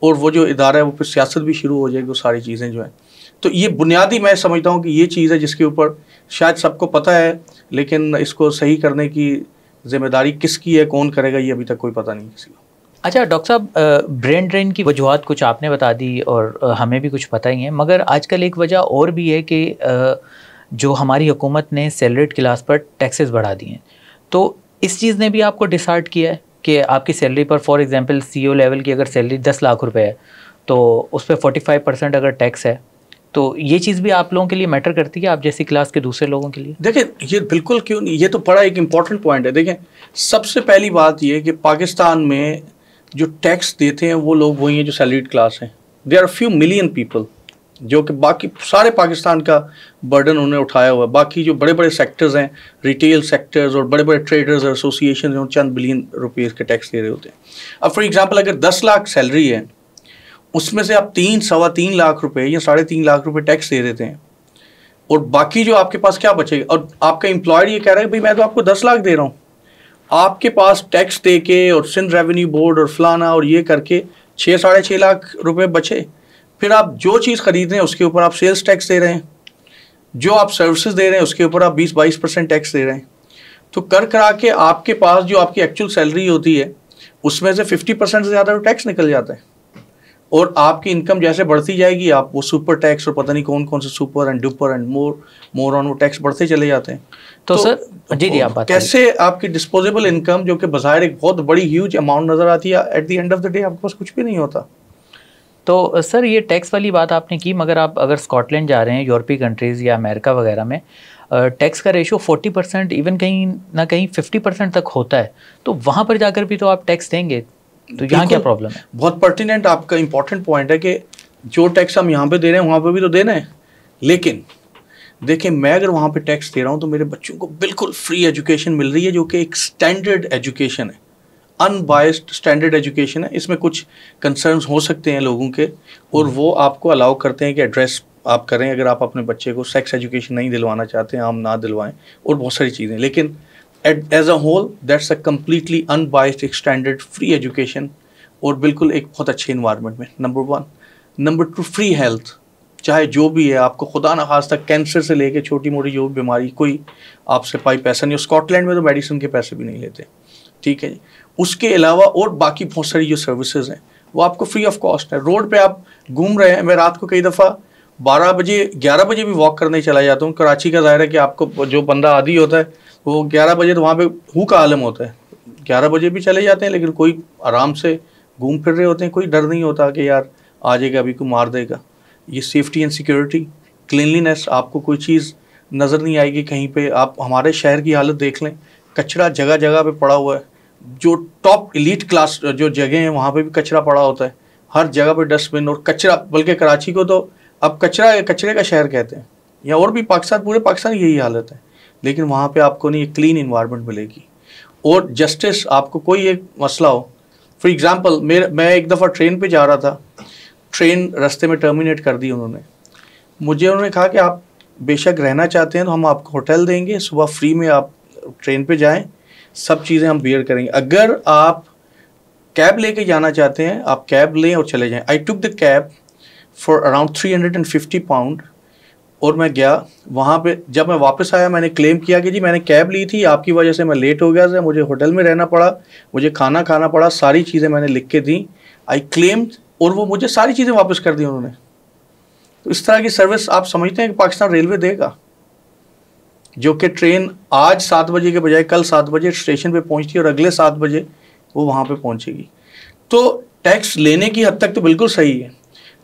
और वो जो इदारा है वो फिर सियासत भी शुरू हो जाएगी, वो सारी चीज़ें जो हैं। तो ये बुनियादी मैं समझता हूँ कि ये चीज़ है जिसके ऊपर शायद सबको पता है, लेकिन इसको सही करने की जिम्मेदारी किसकी है, कौन करेगा, ये अभी तक कोई पता नहीं किसी को। अच्छा डॉक्टर साहब, ब्रेन ड्रेन की वजूहत कुछ आपने बता दी और हमें भी कुछ पता ही है, मगर आजकल एक वजह और भी है कि जो हमारी हुकूमत ने सैलरीड क्लास पर टैक्सेस बढ़ा दिए हैं, तो इस चीज़ ने भी आपको डिसाइड किया है कि आपकी सैलरी पर, फॉर एग्जांपल CEO लेवल की अगर सैलरी 10 लाख रुपए है तो उस पर 45% अगर टैक्स है, तो ये चीज़ भी आप लोगों के लिए मैटर करती है, आप जैसी क्लास के दूसरे लोगों के लिए? देखें, ये बिल्कुल क्यों नहीं, ये तो बड़ा एक इम्पॉर्टेंट पॉइंट है। देखें, सबसे पहली बात ये है कि पाकिस्तान में जो टैक्स देते हैं वो लोग वही हैं जो सैलरीड क्लास हैं। There are few million people जो कि बाकी सारे पाकिस्तान का बर्डन उन्होंने उठाया हुआ है। बाकी जो बड़े बड़े सेक्टर्स हैं, रिटेल सेक्टर्स और बड़े बड़े ट्रेडर्स और एसोसिएशन हैं, चंद बिलियन रुपीज़ के टैक्स दे रहे होते हैं। अब फॉर एग्जांपल अगर 10 लाख सैलरी है, उसमें से आप 3-3.25 लाख रुपए या 3.5 लाख रुपए टैक्स दे देते हैं, और बाकी जो आपके पास क्या बचेगा? और आपका एम्प्लॉयर ये कह रहा है भाई मैं तो आपको 10 लाख दे रहा हूँ, आपके पास टैक्स दे के और सिंध रेवेन्यू बोर्ड और फलाना और ये करके 6-6.5 लाख रुपए बचे। फिर आप जो चीज़ खरीद रहे हैं उसके ऊपर आप सेल्स टैक्स दे रहे हैं, जो आप सर्विसेज दे रहे हैं उसके ऊपर आप 20-22% टैक्स दे रहे हैं। तो कर करा के आपके पास जो आपकी एक्चुअल सैलरी होती है उसमें से 50% से ज़्यादा टैक्स निकल जाता है। और आपकी इनकम जैसे बढ़ती जाएगी, आप वो सुपर टैक्स और पता नहीं कौन कौन से super and duper and more on वो टैक्स बढ़ते चले जाते हैं। तो सर जी आप बात कैसे आपकी डिस्पोजेबल इनकम जो कि बाहर एक बहुत बड़ी ह्यूज अमाउंट नज़र आती है, at the end of the day आपके पास कुछ भी नहीं होता। तो सर ये टैक्स वाली बात आपने की, मगर आप अगर स्कॉटलैंड जा रहे हैं, यूरोपीय कंट्रीज़ या अमेरिका वगैरह में टैक्स का रेशो 40%, इवन कहीं ना कहीं 50% तक होता है, तो वहाँ पर जाकर भी तो आप टैक्स देंगे, तो यहाँ क्या प्रॉब्लम है? बहुत पर्टिनेंट आपका इंपॉर्टेंट पॉइंट है कि जो टैक्स हम यहाँ पे दे रहे हैं वहाँ पे भी तो देना है। लेकिन देखिए, मैं अगर वहाँ पे टैक्स दे रहा हूँ तो मेरे बच्चों को बिल्कुल फ्री एजुकेशन मिल रही है, जो कि एक स्टैंडर्ड एजुकेशन है, अनबायस्ड स्टैंडर्ड एजुकेशन है। इसमें कुछ कंसर्न्स हो सकते हैं लोगों के, और वो आपको अलाउ करते हैं कि एड्रेस आप करें अगर आप अपने बच्चे को सेक्स एजुकेशन नहीं दिलवाना चाहते हैं, हम ना दिलवाएं, और बहुत सारी चीज़ें। लेकिन as a whole that's a completely unbiased एक स्टैंडर्ड फ्री एजुकेशन, और बिल्कुल एक बहुत अच्छे इन्वायरमेंट में, नंबर 1। नंबर 2, फ्री हेल्थ, चाहे जो भी है, आपको खुदा न खास्ता कैंसर से लेके छोटी मोटी जो बीमारी, कोई आपसे पैसा नहीं। स्कॉटलैंड में तो मेडिसिन के पैसे भी नहीं लेते, ठीक है जी। उसके अलावा और बाकी बहुत सारी जो सर्विसेज हैं वो आपको फ्री ऑफ कॉस्ट है। रोड पे आप घूम रहे हैं, मैं रात को कई दफ़ा 12 बजे 11 बजे भी वॉक करने चला जाता हूँ। कराची का ज़ाहिर है कि आपको जो बंदा आदी होता है वो 11 बजे तो वहाँ पे हु का आलम होता है, 11 बजे भी चले जाते हैं, लेकिन कोई आराम से घूम फिर रहे होते हैं, कोई डर नहीं होता कि यार आ जाएगा अभी को मार देगा। ये सेफ्टी एंड सिक्योरिटी, क्लीनलीनेस, आपको कोई चीज़ नज़र नहीं आएगी कहीं पे। आप हमारे शहर की हालत देख लें, कचरा जगह जगह पे पड़ा हुआ है। जो टॉप एलीट क्लास जो जगह हैं वहाँ पे भी कचरा पड़ा होता है, हर जगह पे डस्टबिन और कचरा। बल्कि कराची को तो अब कचरे का शहर कहते हैं, या और भी पाकिस्तान, पूरे पाकिस्तान यही हालत है। लेकिन वहाँ पे आपको नहीं एक क्लीन इन्वायरमेंट मिलेगी, और जस्टिस, आपको कोई एक मसला हो, फॉर एग्ज़ाम्पल मैं एक दफ़ा ट्रेन पे जा रहा था, ट्रेन रास्ते में टर्मिनेट कर दी उन्होंने कहा कि आप बेशक रहना चाहते हैं तो हम आपको होटल देंगे, सुबह फ्री में आप ट्रेन पे जाएं, सब चीज़ें हम बियर करेंगे। अगर आप कैब लेके जाना चाहते हैं आप कैब लें और चले जाएं। I took the cab for around 350 pound, और मैं गया वहाँ पे। जब मैं वापस आया मैंने क्लेम किया कि जी मैंने कैब ली थी, आपकी वजह से मैं लेट हो गया था, मुझे होटल में रहना पड़ा, मुझे खाना खाना पड़ा, सारी चीज़ें मैंने लिख के दी, आई क्लेम्ड, और वो मुझे सारी चीज़ें वापस कर दी उन्होंने। तो इस तरह की सर्विस आप समझते हैं कि पाकिस्तान रेलवे देगा, जो कि ट्रेन आज 7 बजे के बजाय कल 7 बजे स्टेशन पे पहुंचती है और अगले 7 बजे वो वहाँ पे पहुंचेगी। तो टैक्स लेने की हद तक तो बिल्कुल सही है,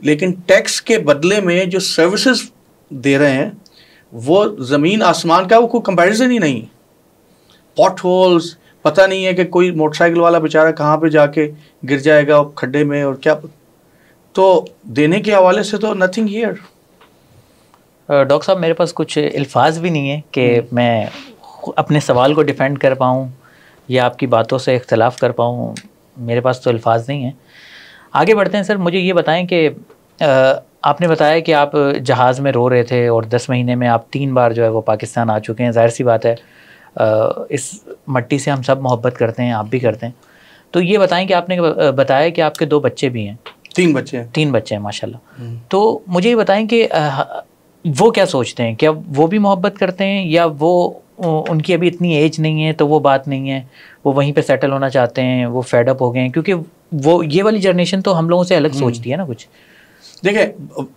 लेकिन टैक्स के बदले में जो सर्विसेज दे रहे हैं वो ज़मीन आसमान का, वो कोई कंपैरिजन ही नहीं। पॉट होल्स, पता नहीं है कि कोई मोटरसाइकिल वाला बेचारा कहाँ पे जाके गिर जाएगा खड्डे में, और क्या। तो देने के हवाले से तो नथिंग हियर। डॉक्टर साहब, मेरे पास कुछ अल्फाज भी नहीं है कि मैं अपने सवाल को डिफेंड कर पाऊँ या आपकी बातों से इख्तलाफ कर पाऊँ, मेरे पास तो अल्फाज नहीं हैं। आगे बढ़ते हैं सर, मुझे ये बताएं कि आपने बताया कि आप जहाज़ में रो रहे थे और 10 महीने में आप 3 बार जो है वो पाकिस्तान आ चुके हैं। जाहिर सी बात है, इस मट्टी से हम सब मोहब्बत करते हैं, आप भी करते हैं। तो ये बताएं कि आपने बताया कि आपके 2 बच्चे भी हैं। 3 बच्चे हैं। 3 बच्चे हैं माशाल्लाह। तो मुझे ये बताएं कि वो क्या सोचते हैं, क्या वो भी मोहब्बत करते हैं, या वो उनकी अभी इतनी एज नहीं है तो वो बात नहीं है, वो वहीं पे सेटल होना चाहते हैं, वो फेड अप हो गए हैं? क्योंकि वो ये वाली जनरेशन तो हम लोगों से अलग सोचती है ना कुछ। देखिए,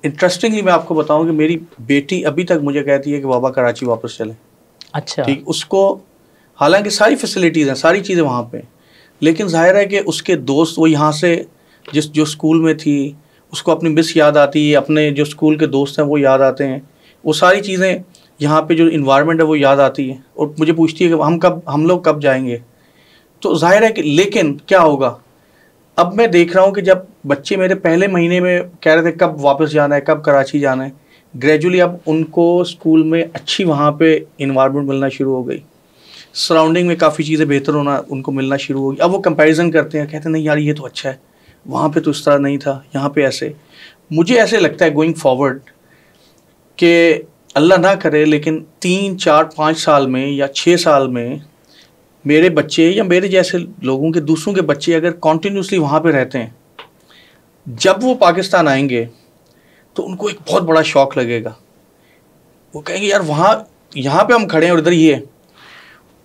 इंटरेस्टिंगली मैं आपको बताऊं कि मेरी बेटी अभी तक मुझे कहती है कि बाबा कराची वापस चले। अच्छा, ठीक, उसको हालांकि सारी फैसिलिटीज़ हैं, सारी चीज़ें वहाँ पे, लेकिन जाहिर है कि उसके दोस्त, वो यहाँ से जो स्कूल में थी उसको अपनी मिस याद आती है, अपने जो स्कूल के दोस्त हैं वो याद आते हैं, वो सारी चीज़ें यहाँ पे जो इन्वायरमेंट है वो याद आती है, और मुझे पूछती है कि हम लोग कब जाएंगे। तो जाहिर है कि, लेकिन क्या होगा, अब मैं देख रहा हूँ कि जब बच्चे मेरे पहले महीने में कह रहे थे कब वापस जाना है, कब कराची जाना है, ग्रेजुअली अब उनको स्कूल में अच्छी वहाँ पे इन्वायरमेंट मिलना शुरू हो गई, सराउंडिंग में काफ़ी चीज़ें बेहतर होना उनको मिलना शुरू हो गई। अब वो कंपैरिजन करते हैं, कहते हैं नहीं यार ये तो अच्छा है, वहाँ पे तो इस तरह नहीं था, यहाँ पे ऐसे। मुझे ऐसे लगता है गोइंग फॉरवर्ड कि अल्लाह ना करे, लेकिन 3, 4, 5 साल में या 6 साल में मेरे बच्चे या मेरे जैसे लोगों के, दूसरों के बच्चे अगर कॉन्टीन्यूसली वहाँ पे रहते हैं, जब वो पाकिस्तान आएंगे तो उनको एक बहुत बड़ा शौक लगेगा। वो कहेंगे यार वहाँ, यहाँ पे हम खड़े हैं और इधर ये है।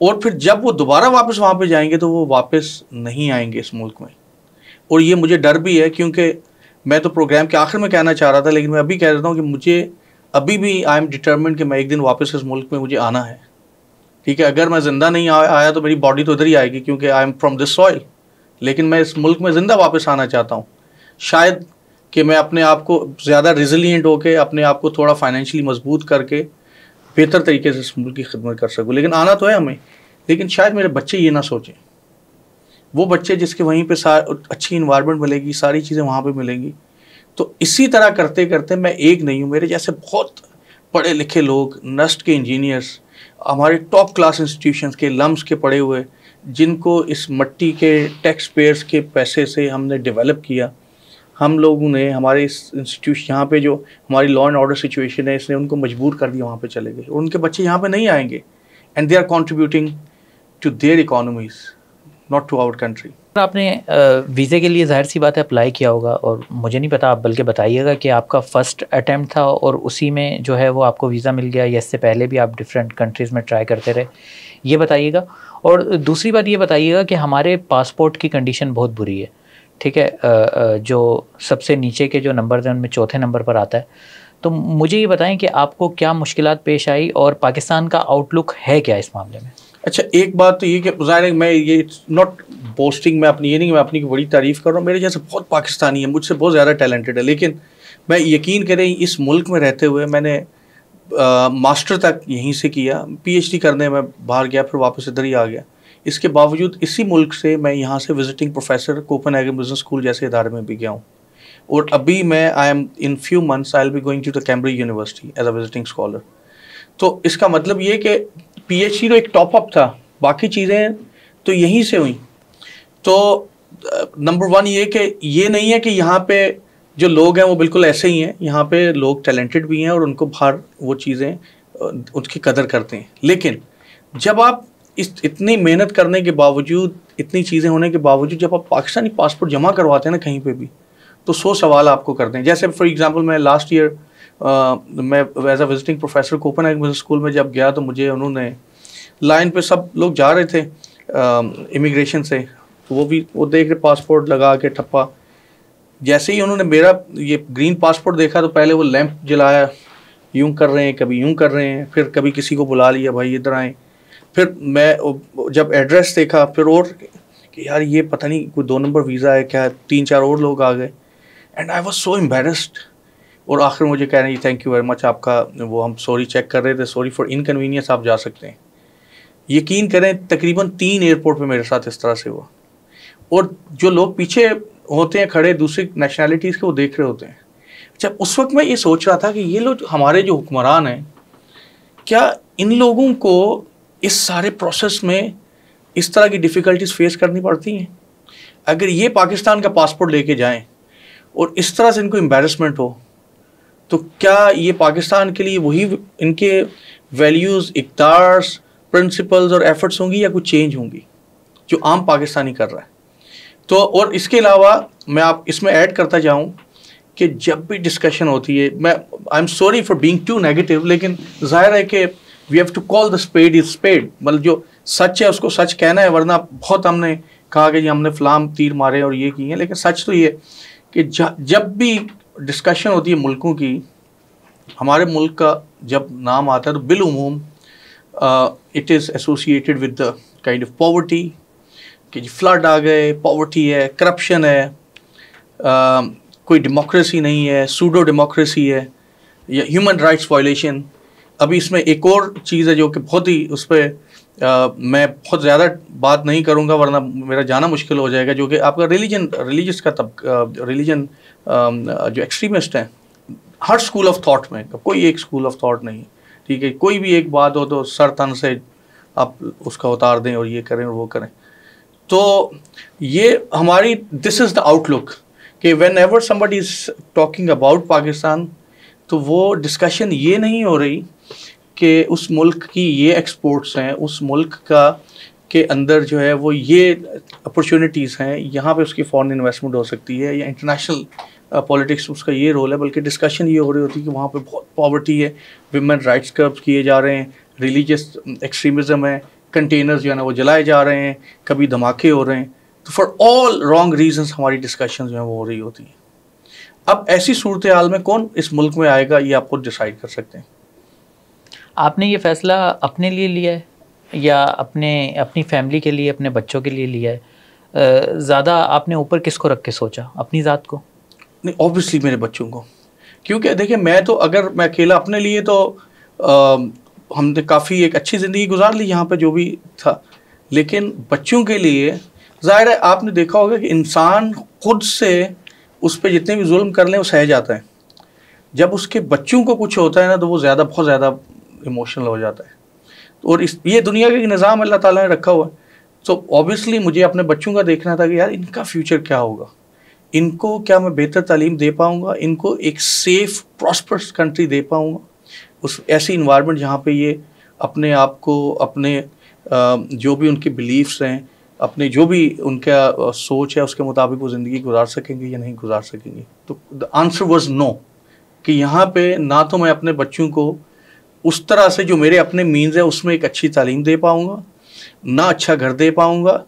और फिर जब वो दोबारा वापस वहाँ पे जाएंगे तो वो वापस नहीं आएंगे इस मुल्क में। और ये मुझे डर भी है, क्योंकि मैं तो प्रोग्राम के आखिर में कहना चाह रहा था, लेकिन मैं अभी कह देता हूँ कि मुझे अभी भी आई एम डिटर्मिन्ड कि मैं एक दिन वापस इस मुल्क में मुझे आना है। ठीक है, अगर मैं ज़िंदा नहीं आया तो मेरी बॉडी तो इधर ही आएगी, क्योंकि I am from this soil, लेकिन मैं इस मुल्क में ज़िंदा वापस आना चाहता हूँ। शायद कि मैं अपने आप को ज़्यादा रिजिलियंट होकर अपने आप को थोड़ा फाइनेंशियली मजबूत करके बेहतर तरीके से इस मुल्क की खिदमत कर सकूँ। लेकिन आना तो है हमें, लेकिन शायद मेरे बच्चे ये ना सोचें, वो बच्चे जिसके वहीं पे अच्छी इन्वायरमेंट मिलेगी, सारी चीज़ें वहाँ पे मिलेंगी। तो इसी तरह करते करते मैं एक नहीं हूँ, मेरे जैसे बहुत पढ़े लिखे लोग, नस्ट के इंजीनियर्स, हमारे टॉप क्लास इंस्टीट्यूशंस के लम्स के पढ़े हुए, जिनको इस मट्टी के टैक्स पेयर्स के पैसे से हमने डेवलप किया, हम लोगों ने हमारे इस इंस्टीट्यूशन यहाँ पे जो हमारी लॉ एंड ऑर्डर सिचुएशन है, इसने उनको मजबूर कर दिया, वहाँ पे चले गए और उनके बच्चे यहाँ पे नहीं आएंगे। And they are contributing to their economies, not to our country. आपने वीज़े के लिए ज़ाहिर सी बात है अप्लाई किया होगा, और मुझे नहीं पता, आप बल्कि बताइएगा कि आपका फ़र्स्ट अटैम्प्ट था और उसी में जो है वो आपको वीज़ा मिल गया, या इससे पहले भी आप डिफरेंट कंट्रीज़ में ट्राई करते रहे, ये बताइएगा। और दूसरी बात ये बताइएगा कि हमारे पासपोर्ट की कंडीशन बहुत बुरी है, ठीक है, जो सबसे नीचे के जो नंबर हैं उनमें चौथे नंबर पर आता है। तो मुझे ये बताएं कि आपको क्या मुश्किलात पेश आई और पाकिस्तान का आउटलुक है क्या इस मामले में? अच्छा, एक बात तो ये कि ज़ाहिर है मैं ये नॉट बोस्टिंग, मैं अपनी ये नहीं, मैं अपनी की बड़ी तारीफ़ कर रहा हूँ, मेरे जैसे बहुत पाकिस्तानी है, मुझसे बहुत ज़्यादा टैलेंटेड है, लेकिन मैं यकीन करें इस मुल्क में रहते हुए मैंने मास्टर तक यहीं से किया, पीएचडी करने मैं बाहर गया, फिर वापस इधर ही आ गया। इसके बावजूद इसी मुल्क से मैं यहाँ से visiting professor Copenhagen business school जैसे इदारे में भी गया हूँ, और अभी मैं I am in few months I will be going to the Cambridge university as a visiting scholar. तो इसका मतलब ये कि पीएचडी तो एक टॉप अप था, बाकी चीज़ें तो यहीं से हुई। तो नंबर वन ये कि ये नहीं है कि यहाँ पे जो लोग हैं वो बिल्कुल ऐसे ही हैं, यहाँ पे लोग टैलेंटेड भी हैं और उनको बाहर वो चीज़ें उसकी कदर करते हैं। लेकिन जब आप इतनी मेहनत करने के बावजूद, इतनी चीज़ें होने के बावजूद जब आप पाकिस्तानी पासपोर्ट जमा करवाते हैं ना कहीं पे भी, तो 100 सवाल आपको करते हैं। जैसे फॉर एग्जांपल मैं लास्ट ईयर मैं as a visiting professor Copenhagen business school में जब गया, तो मुझे उन्होंने लाइन पे सब लोग जा रहे थे इमिग्रेशन से, तो वो देख रहे पासपोर्ट लगा के ठप्पा। जैसे ही उन्होंने मेरा ये ग्रीन पासपोर्ट देखा तो पहले वो लैंप जलाया, यूं कर रहे हैं, कभी यूं कर रहे हैं, फिर कभी किसी को बुला लिया, भाई इधर आए। फिर मैं जब एड्रेस देखा, फिर और कि यार ये पता नहीं कोई 2 नंबर वीज़ा है क्या, 3-4 और लोग आ गए, and I was so embarrassed. और आखिर मुझे कह रहे हैं थैंक यू वेरी मच, आपका वो हम सॉरी चेक कर रहे थे, सॉरी फॉर इनकन्वीनियंस, आप जा सकते हैं। यकीन करें तकरीबन 3 एयरपोर्ट पे मेरे साथ इस तरह से हुआ, और जो लोग पीछे होते हैं खड़े दूसरी नेशनैलिटीज़ के, वो देख रहे होते हैं। जब उस वक्त मैं ये सोच रहा था कि ये लोग हमारे जो हुक्मरान हैं, क्या इन लोगों को इस सारे प्रोसेस में इस तरह की डिफ़िकल्टीज फेस करनी पड़ती हैं? अगर ये पाकिस्तान का पासपोर्ट लेके जाएं और इस तरह से इनको एम्बैरसमेंट हो, तो क्या ये पाकिस्तान के लिए वही इनके वैल्यूज़, इक़्तिदार्स, प्रिंसिपल्स और एफर्ट्स होंगी या कुछ चेंज होंगी जो आम पाकिस्तानी कर रहा है? तो और इसके अलावा मैं आप इसमें ऐड करता जाऊं कि जब भी डिस्कशन होती है, मैं I am sorry for being too negative, लेकिन जाहिर है कि we have to call the spade is spade, मतलब जो सच है उसको सच कहना है, वरना बहुत हमने कहा कि जी हमने फलाम तीर मारे और ये किए हैं, लेकिन सच तो ये कि जब भी डिस्कशन होती है मुल्कों की, हमारे मुल्क का जब नाम आता है तो बिलउमूम it is associated with the kind of poverty, कि जी फ्लड आ गए, पॉवर्टी है, करप्शन है, कोई डेमोक्रेसी नहीं है, सूडो डेमोक्रेसी है, या ह्यूमन राइट्स वायलेशन। अभी इसमें एक और चीज़ है जो कि बहुत ही उस पर मैं बहुत ज़्यादा बात नहीं करूँगा वरना मेरा जाना मुश्किल हो जाएगा, जो कि आपका रिलीजियस का रिलीजन जो एक्सट्रीमिस्ट हैं हर स्कूल ऑफ थॉट में, कोई एक स्कूल ऑफ थॉट नहीं है, ठीक है, कोई भी एक बात हो तो सर तन से आप उसका उतार दें और ये करें और वो करें। तो ये हमारी दिस इज़ द आउटलुक कि when ever somebody is talking about Pakistan, तो वो डिस्कशन ये नहीं हो रही कि उस मुल्क की ये एक्सपोर्ट्स हैं, उस मुल्क का के अंदर जो है वो ये अपॉर्चुनिटीज़ हैं, यहाँ पे उसकी फॉरेन इन्वेस्टमेंट हो सकती है, या इंटरनेशनल पॉलिटिक्स उसका ये रोल है, बल्कि डिस्कशन ये हो रही होती है कि वहाँ पे बहुत पॉवर्टी है, विमेन राइट्स कर्ब्स किए जा रहे हैं, रिलीजियस एक्सट्रीमिज़म है, कंटेनर्स जो है ना वो जलाए जा रहे हैं, कभी धमाके हो रहे हैं। तो फॉर ऑल रॉन्ग रीजंस हमारी डिस्कशन जो है वो हो रही होती है। अब ऐसी सूरत हाल में कौन इस मुल्क में आएगा ये आप खुद डिसाइड कर सकते हैं। आपने ये फ़ैसला अपने लिए लिया है या अपनी फैमिली के लिए, अपने बच्चों के लिए लिया है? ज़्यादा आपने ऊपर किसको रख के सोचा, अपनी ज़ात को? नहीं, ऑब्वियसली मेरे बच्चों को, क्योंकि देखिए मैं तो, अगर मैं अकेला अपने लिए तो हमने काफ़ी एक अच्छी ज़िंदगी गुजार ली यहाँ पे जो भी था, लेकिन बच्चों के लिए ज़ाहिर है आपने देखा होगा कि इंसान खुद से उस पर जितने भी जुल्म कर लें वो सह जाता है, जब उसके बच्चों को कुछ होता है ना तो वो ज़्यादा, बहुत ज़्यादा इमोशनल हो जाता है। और ये दुनिया का एक निज़ाम अल्लाह ताला ने रखा हुआ है। तो ऑब्वियसली मुझे अपने बच्चों का देखना था कि यार इनका फ्यूचर क्या होगा, इनको क्या मैं बेहतर तालीम दे पाऊँगा, इनको एक सेफ़ प्रॉस्परस कंट्री दे पाऊँगा, उस ऐसी इन्वायरमेंट जहाँ पे ये अपने आप को, अपने जो भी उनके बिलीफ्स हैं, अपने जो भी उनका सोच है उसके मुताबिक वो ज़िंदगी गुजार सकेंगे या नहीं गुजार सकेंगे। तो द आंसर वाज नो, कि यहाँ पे ना तो मैं अपने बच्चों को उस तरह से जो मेरे अपने मीन्स है उसमें एक अच्छी तालीम दे पाऊँगा, ना अच्छा घर दे पाऊँगा,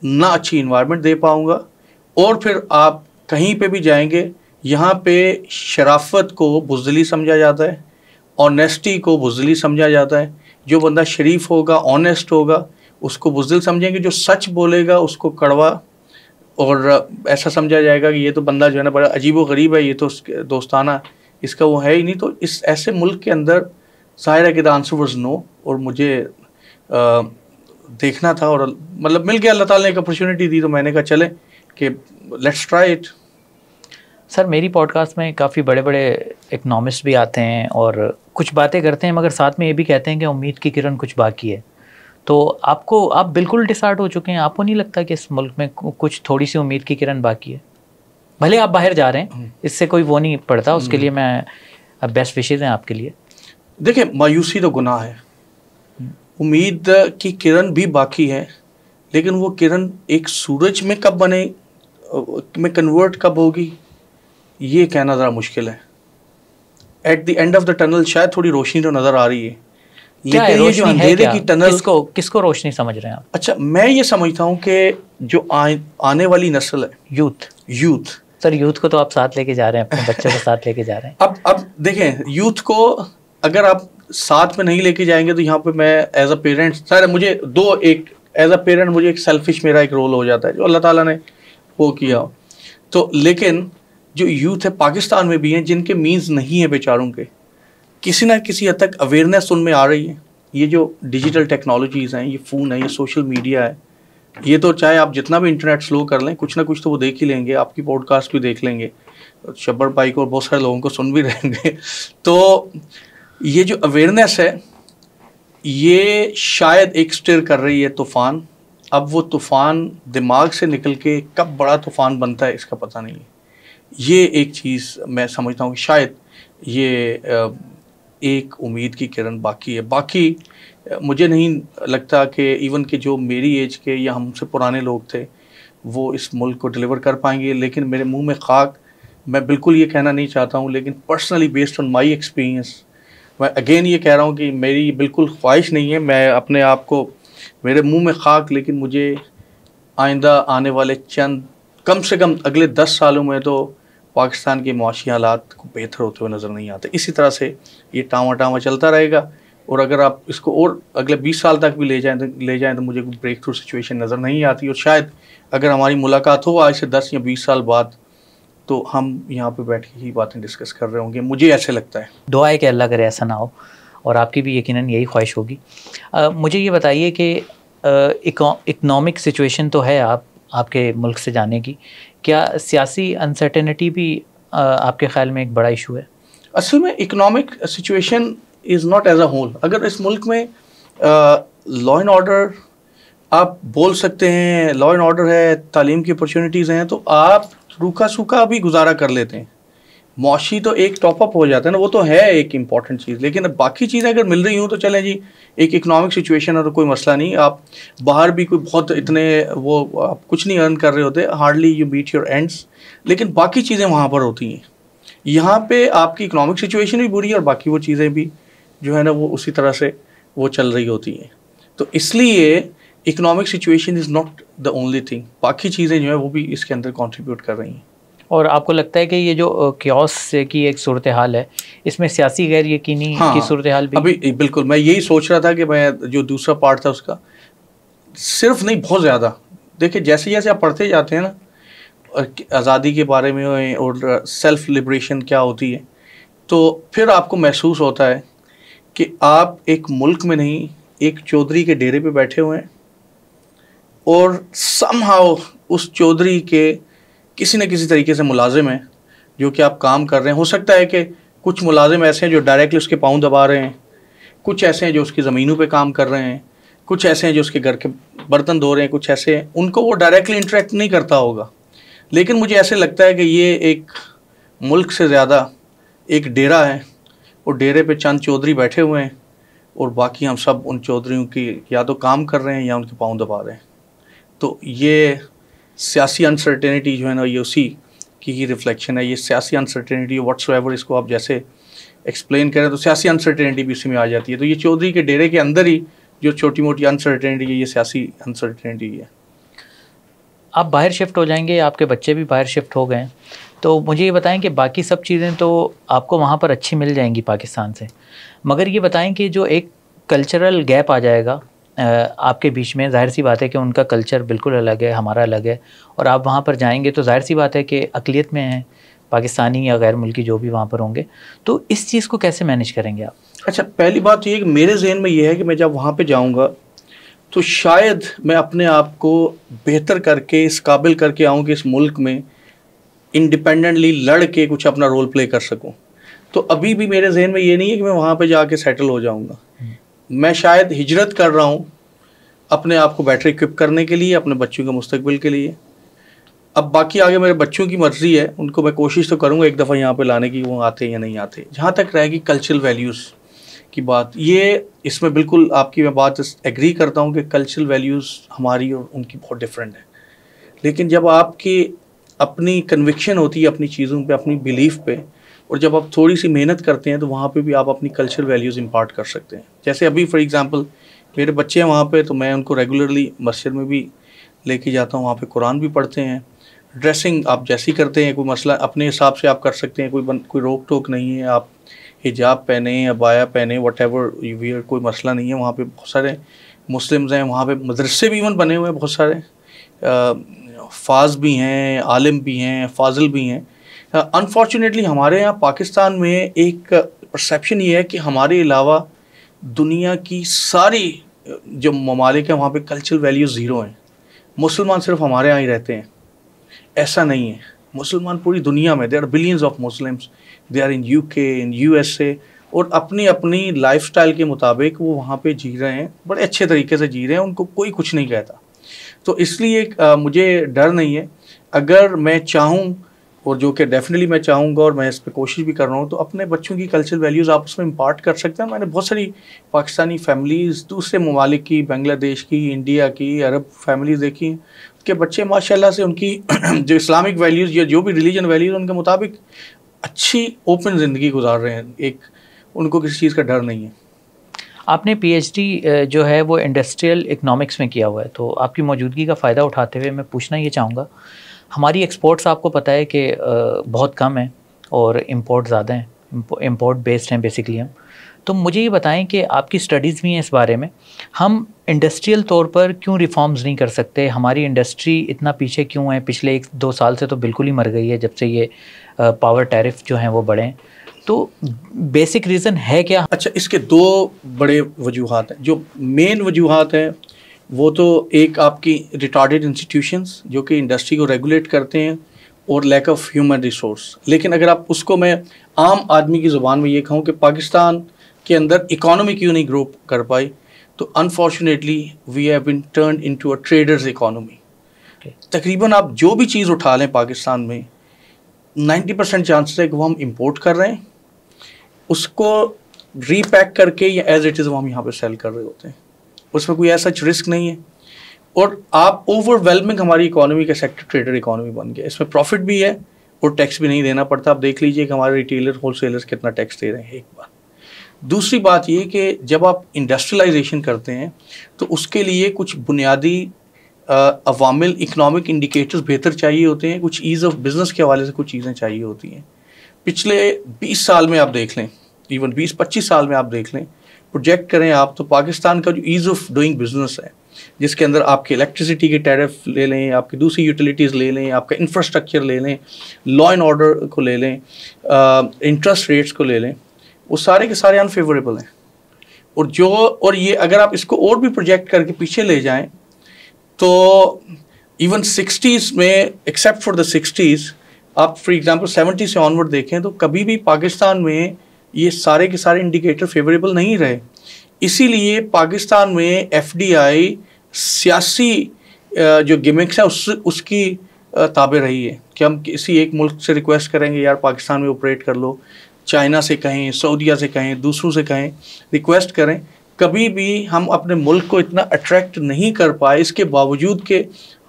ना अच्छी इन्वायरमेंट दे पाऊँगा। और फिर आप कहीं पे भी जाएंगे यहाँ पे शराफत को बुज़दिली समझा जाता है, ऑनेस्टी को बुज़दिली समझा जाता है। जो बंदा शरीफ होगा, ऑनेस्ट होगा, उसको बुज़दिल समझेंगे, जो सच बोलेगा उसको कड़वा और ऐसा समझा जाएगा कि ये तो बंदा जो है ना बड़ा अजीब व गरीब है, ये तो दोस्ताना इसका वो है ही नहीं। तो इस ऐसे मुल्क के अंदर ज़ाहिर है कि द आंसर वाज नो, और मुझे देखना था, और मतलब मिल गया, अल्लाह ताला ने एक अपॉर्चुनिटी दी तो मैंने कहा चले कि लेट्स ट्राई इट। सर मेरी पॉडकास्ट में काफ़ी बड़े बड़े इकनॉमिस्ट भी आते हैं और कुछ बातें करते हैं, मगर साथ में ये भी कहते हैं कि उम्मीद की किरण कुछ बाकी है। तो आप बिल्कुल डिसार्ट हो चुके हैं, आपको नहीं लगता कि इस मुल्क में कुछ थोड़ी सी उम्मीद की किरण बाकी है? भले आप बाहर जा रहे हैं, इससे कोई वो नहीं पड़ता, उसके लिए मैं बेस्ट विशेज़ हैं आपके लिए। देखिए मायूसी तो गुनाह है, उम्मीद की किरण भी बाकी है, लेकिन वो किरण एक सूरज में कब बने, में कन्वर्ट कब होगी, ये कहना ज़रा मुश्किल है। At the end of the tunnel शायद थोड़ी रोशनी तो नज़र आ रही है, लेकिन ये जो अंधेरे की टनल, किसको रोशनी समझ रहे हैं आप? अच्छा, मैं ये समझता हूँ कि जो आने वाली नस्ल है, यूथ सर यूथ को तो आप साथ लेके जा रहे हैं, अपने बच्चों को साथ लेके जा रहे हैं। अब देखें, यूथ को अगर आप साथ में नहीं लेके जाएंगे तो यहाँ पे मैं एज अ पेरेंट, सर मुझे एज अ पेरेंट मुझे एक सेल्फिश मेरा एक रोल हो जाता है जो अल्लाह ताला ने वो किया। तो लेकिन जो यूथ है पाकिस्तान में भी हैं जिनके मीन्स नहीं है बेचारों के, किसी ना किसी हद तक अवेयरनेस उनमें आ रही है। ये जो डिजिटल टेक्नोलॉजीज़ हैं, ये फ़ोन है, ये सोशल मीडिया है, ये तो चाहे आप जितना भी इंटरनेट स्लो कर लें, कुछ ना कुछ तो वो देख ही लेंगे, आपकी पॉडकास्ट भी देख लेंगे, शब्बर भाई को और बहुत सारे लोगों को सुन भी रहेंगे। तो ये जो अवेयरनेस है ये शायद एक स्टिर कर रही है तूफ़ान। अब वो तूफ़ान दिमाग से निकल के कब बड़ा तूफ़ान बनता है इसका पता नहीं है। ये एक चीज़ मैं समझता हूँ कि शायद ये एक उम्मीद की किरण बाकी है। बाकी मुझे नहीं लगता कि इवन कि जो मेरी एज के या हमसे पुराने लोग थे वो इस मुल्क को डिलीवर कर पाएंगे। लेकिन मेरे मुंह में खाक, मैं बिल्कुल ये कहना नहीं चाहता हूँ, लेकिन personally based on my experience मैं अगेन ये कह रहा हूँ कि मेरी बिल्कुल ख्वाहिश नहीं है, मैं अपने आप को, मेरे मुंह में खाक, लेकिन मुझे आइंदा आने वाले चंद, कम से कम अगले 10 सालों में तो पाकिस्तान के मुआशी हालात को बेहतर होते हुए नज़र नहीं आते। इसी तरह से ये टाँवा चलता रहेगा, और अगर आप इसको और अगले 20 साल तक भी ले जाएं तो मुझे कोई ब्रेक थ्रू सिचुएशन नज़र नहीं आती। और शायद अगर हमारी मुलाकात हो आज से 10 या 20 साल बाद तो हम यहाँ पे बैठ के ही बातें डिस्कस कर रहे होंगे, मुझे ऐसे लगता है। दुआ है कि अल्लाह करे ऐसा ना हो, और आपकी भी यकीनन यही ख्वाहिश होगी। मुझे ये बताइए कि इकनॉमिक सिचुएशन तो है आपके मुल्क से जाने की, क्या सियासी अनसर्टेनिटी भी आपके ख्याल में एक बड़ा इशू है? असल में economic situation is not as a whole. अगर इस मुल्क में लॉ एंड ऑर्डर आप बोल सकते हैं, लॉ एंड ऑर्डर है, तालीम की अपॉर्चुनिटीज़ हैं, तो आप रूखा सूखा भी गुजारा कर लेते हैं। मौशी तो एक टॉपअप हो जाता है ना, वो तो है एक इम्पॉर्टेंट चीज़। लेकिन अब बाकी चीज़ें अगर मिल रही हूँ तो चलें जी, एक इकनॉमिक सिचुएशन है तो कोई मसला नहीं। आप बाहर भी कोई बहुत इतने वो आप कुछ नहीं अर्न कर रहे होते, hardly you meet your ends, लेकिन बाकी चीज़ें वहाँ पर होती हैं। यहाँ पे आपकी इकनॉमिक सिचुएशन भी बुरी है और बाकी वो चीज़ें भी जो है ना वो उसी तरह से वो चल रही होती हैं। तो इसलिए economic situation is not the only thing, बाकी चीज़ें जो है वो भी इसके अंदर कंट्रीब्यूट कर रही हैं। और आपको लगता है कि ये जो क्योस की एक सूरत हाल है, इसमें सियासी गैर यकीनी की सूरत हाल भी? अभी बिल्कुल, मैं यही सोच रहा था कि मैं जो दूसरा पार्ट था उसका सिर्फ नहीं, बहुत ज़्यादा। देखिए जैसे जैसे आप पढ़ते जाते हैं ना, आज़ादी के बारे में और सेल्फ लिबरेशन क्या होती है, तो फिर आपको महसूस होता है कि आप एक मुल्क में नहीं, एक चौधरी के डेरे पे बैठे हुए हैं और समहाउ उस चौधरी के किसी न किसी तरीके से मुलाजिम हैं जो कि आप काम कर रहे हैं। हो सकता है कि कुछ मुलाजिम ऐसे हैं जो डायरेक्टली उसके पाँव दबा रहे हैं, कुछ ऐसे हैं जो उसकी ज़मीनों पे काम कर रहे हैं, कुछ ऐसे हैं जो उसके घर के बर्तन धो रहे हैं, कुछ ऐसे हैं उनको वो डायरेक्टली इंटरेक्ट नहीं करता होगा। लेकिन मुझे ऐसे लगता है कि ये एक मुल्क से ज़्यादा एक डेरा है और डेरे पे चंद चौधरी बैठे हुए हैं और बाकी हम सब उन चौधरियों की या तो काम कर रहे हैं या उनके पाँव दबा रहे हैं। तो ये सियासी अनसर्टेनिटी जो है ना, ये उसी की ही रिफ्लेक्शन है। ये सियासी अनसर्टेनिटी व्हाट्सएवर इसको आप जैसे एक्सप्लेन करें तो सियासी अनसर्टेनिटी भी उसी में आ जाती है। तो ये चौधरी के डेरे के अंदर ही जो छोटी मोटी अनसर्टेनिटी है, ये सियासी अनसर्टेनिटी है। आप बाहर शिफ्ट हो जाएंगे, आपके बच्चे भी बाहर शिफ्ट हो गए हैं, तो मुझे ये बताएं कि बाकी सब चीज़ें तो आपको वहाँ पर अच्छी मिल जाएंगी पाकिस्तान से, मगर ये बताएं कि जो एक कल्चरल गैप आ जाएगा आपके बीच में, जाहिर सी बात है कि उनका कल्चर बिल्कुल अलग है, हमारा अलग है, और आप वहाँ पर जाएंगे तो जाहिर सी बात है कि अक़लियत में हैं पाकिस्तानी या गैर मुल्की जो भी वहाँ पर होंगे, तो इस चीज़ को कैसे मैनेज करेंगे आप? अच्छा, पहली बात ये है कि मेरे जहन में ये है कि मैं जब वहाँ पे जाऊँगा तो शायद मैं अपने आप को बेहतर करके, इस काबिल करके आऊँ कि इस मुल्क में इंडिपेंडेंटली लड़ के कुछ अपना रोल प्ले कर सकूँ। तो अभी भी मेरे जहन में ये नहीं है कि मैं वहाँ पे जाके सेटल हो जाऊँगा। मैं शायद हिजरत कर रहा हूँ अपने आप को बेटर इक्विप करने के लिए, अपने बच्चों के मुस्तकबिल के लिए। अब बाकी आगे मेरे बच्चों की मर्ज़ी है, उनको मैं कोशिश तो करूँगा एक दफ़ा यहाँ पे लाने की, वो आते या नहीं आते। जहाँ तक रहेगी कल्चरल वैल्यूज़ की बात, ये इसमें बिल्कुल आपकी मैं बात एग्री करता हूँ कि कल्चरल वैल्यूज़ हमारी और उनकी बहुत डिफरेंट है। लेकिन जब आपकी अपनी कन्विक्शन होती है अपनी चीज़ों पे, अपनी बिलीफ पे, और जब आप थोड़ी सी मेहनत करते हैं तो वहाँ पे भी आप अपनी कल्चरल वैल्यूज़ इम्पार्ट कर सकते हैं। जैसे अभी फॉर एग्ज़ाम्पल मेरे बच्चे हैं वहाँ पे, तो मैं उनको रेगुलरली मस्जिद में भी लेके जाता हूँ, वहाँ पे कुरान भी पढ़ते हैं। ड्रेसिंग आप जैसी करते हैं, कोई मसला अपने हिसाब से आप कर सकते हैं, कोई रोक टोक नहीं है। आप हिजाब पहने या बाया पहने, व्हाटएवर यू वियर, कोई मसला नहीं है। वहाँ पे बहुत सारे मुस्लिम्स हैं, वहाँ पे मदरसे भी इवन बने हुए हैं बहुत सारे, फाज भी हैं, आलिम भी हैं, फाजिल भी हैं। अनफॉर्चुनेटली हमारे यहाँ पाकिस्तान में एक परसेप्शन ये है कि हमारे अलावा दुनिया की सारी जो ममालिक हैं वहाँ पे कल्चरल वैल्यूज़ ज़ीरो हैं, मुसलमान सिर्फ हमारे यहाँ ही रहते हैं। ऐसा नहीं है, मुसलमान पूरी दुनिया में, there are billions of Muslims, they are in UK, in USA, और अपनी अपनी लाइफस्टाइल के मुताबिक वो वहाँ पे जी रहे हैं, बड़े अच्छे तरीके से जी रहे हैं, उनको कोई कुछ नहीं कहता। तो इसलिए मुझे डर नहीं है। अगर मैं चाहूँ, और जो कि डेफिनेटली मैं चाहूँगा और मैं इस पर कोशिश भी कर रहा हूँ, तो अपने बच्चों की कल्चरल वैल्यूज़ आप उसमें इम्पार्ट कर सकते हैं। मैंने बहुत सारी पाकिस्तानी फैमिलीज़, दूसरे ममालिक की, बांग्लादेश की, इंडिया की, अरब फैमिलीज़ देखी हैं कि बच्चे माशाल्लाह से उनकी जो इस्लामिक वैल्यूज़ या जो भी रिलीजन वैल्यूज़ उनके मुताबिक अच्छी ओपन ज़िंदगी गुजार रहे हैं। एक उनको किसी चीज़ का डर नहीं है। आपने पीएचडी जो है वो इंडस्ट्रियल इकनॉमिक्स में किया हुआ है, तो आपकी मौजूदगी का फ़ायदा उठाते हुए मैं पूछना ये चाहूँगा, हमारी एक्सपोर्ट्स आपको पता है कि बहुत कम है और इंपोर्ट ज़्यादा हैं, इंपोर्ट बेस्ड हैं बेसिकली हम। तो मुझे ये बताएं कि आपकी स्टडीज़ भी हैं इस बारे में, हम इंडस्ट्रियल तौर पर क्यों रिफॉर्म्स नहीं कर सकते? हमारी इंडस्ट्री इतना पीछे क्यों है? पिछले 1-2 साल से तो बिल्कुल ही मर गई है जब से ये पावर टैरिफ जो हैं वो बढ़े हैं। तो बेसिक रीज़न है क्या? अच्छा, इसके 2 बड़े वजूहात हैं। जो मेन वजूहात हैं वो तो एक आपकी रिटार्डेड इंस्टीट्यूशंस जो कि इंडस्ट्री को रेगुलेट करते हैं, और लैक ऑफ ह्यूमन रिसोर्स। लेकिन अगर आप उसको मैं आम आदमी की ज़ुबान में ये कहूँ कि पाकिस्तान के अंदर इकॉनमी क्यों नहीं ग्रो कर पाई, तो unfortunately we have been turned into a traders economy. तकरीबन आप जो भी चीज़ उठा लें पाकिस्तान में 90% चांसेस है कि वो हम इंपोर्ट कर रहे हैं, उसको रीपैक करके या एज इट इज़ वो हम यहाँ पे सेल कर रहे होते हैं, उसमें कोई ऐसा रिस्क नहीं है। और आप ओवरवेलमिंग हमारी इकोनॉमी का सेक्टर ट्रेडर इकोनॉमी बन गया, इसमें प्रॉफिट भी है और टैक्स भी नहीं देना पड़ता। आप देख लीजिए कि हमारे रिटेलर होलसेलर्स कितना टैक्स दे रहे हैं, एक बात। दूसरी बात ये कि जब आप इंडस्ट्रियलाइजेशन करते हैं तो उसके लिए कुछ बुनियादी अवामिल, इकनॉमिक इंडिकेटर्स बेहतर चाहिए होते हैं, कुछ ईज़ ऑफ बिज़नेस के हवाले से कुछ चीज़ें चाहिए होती हैं। पिछले 20 साल में आप देख लें, इवन 20-25 साल में आप देख लें, प्रोजेक्ट करें आप, तो पाकिस्तान का जो ईज़ ऑफ डूइंग बिज़नेस है जिसके अंदर आपके इलेक्ट्रिसिटी के टैरिफ ले लें, आपकी दूसरी यूटिलिटीज़ ले लें, आपका इंफ्रास्ट्रक्चर ले लें, लॉ एंड ऑर्डर को ले लें, इंटरेस्ट रेट्स को ले लें, वो सारे के सारे अनफेवरेबल हैं। और ये अगर आप इसको और भी प्रोजेक्ट करके पीछे ले जाएं तो इवन 60s में, एक्सेप्ट फॉर द 60s, आप फॉर एग्जांपल 70 से ऑनवर्ड देखें तो कभी भी पाकिस्तान में ये सारे के सारे इंडिकेटर फेवरेबल नहीं रहे। इसीलिए पाकिस्तान में FDI सियासी जो गिमिक्स है उसकी ताबे रही है कि हम किसी एक मुल्क से रिक्वेस्ट करेंगे यार पाकिस्तान में ऑपरेट कर लो, चाइना से कहें, सऊदीया से कहें, दूसरों से कहें, रिक्वेस्ट करें। कभी भी हम अपने मुल्क को इतना अट्रैक्ट नहीं कर पाए, इसके बावजूद कि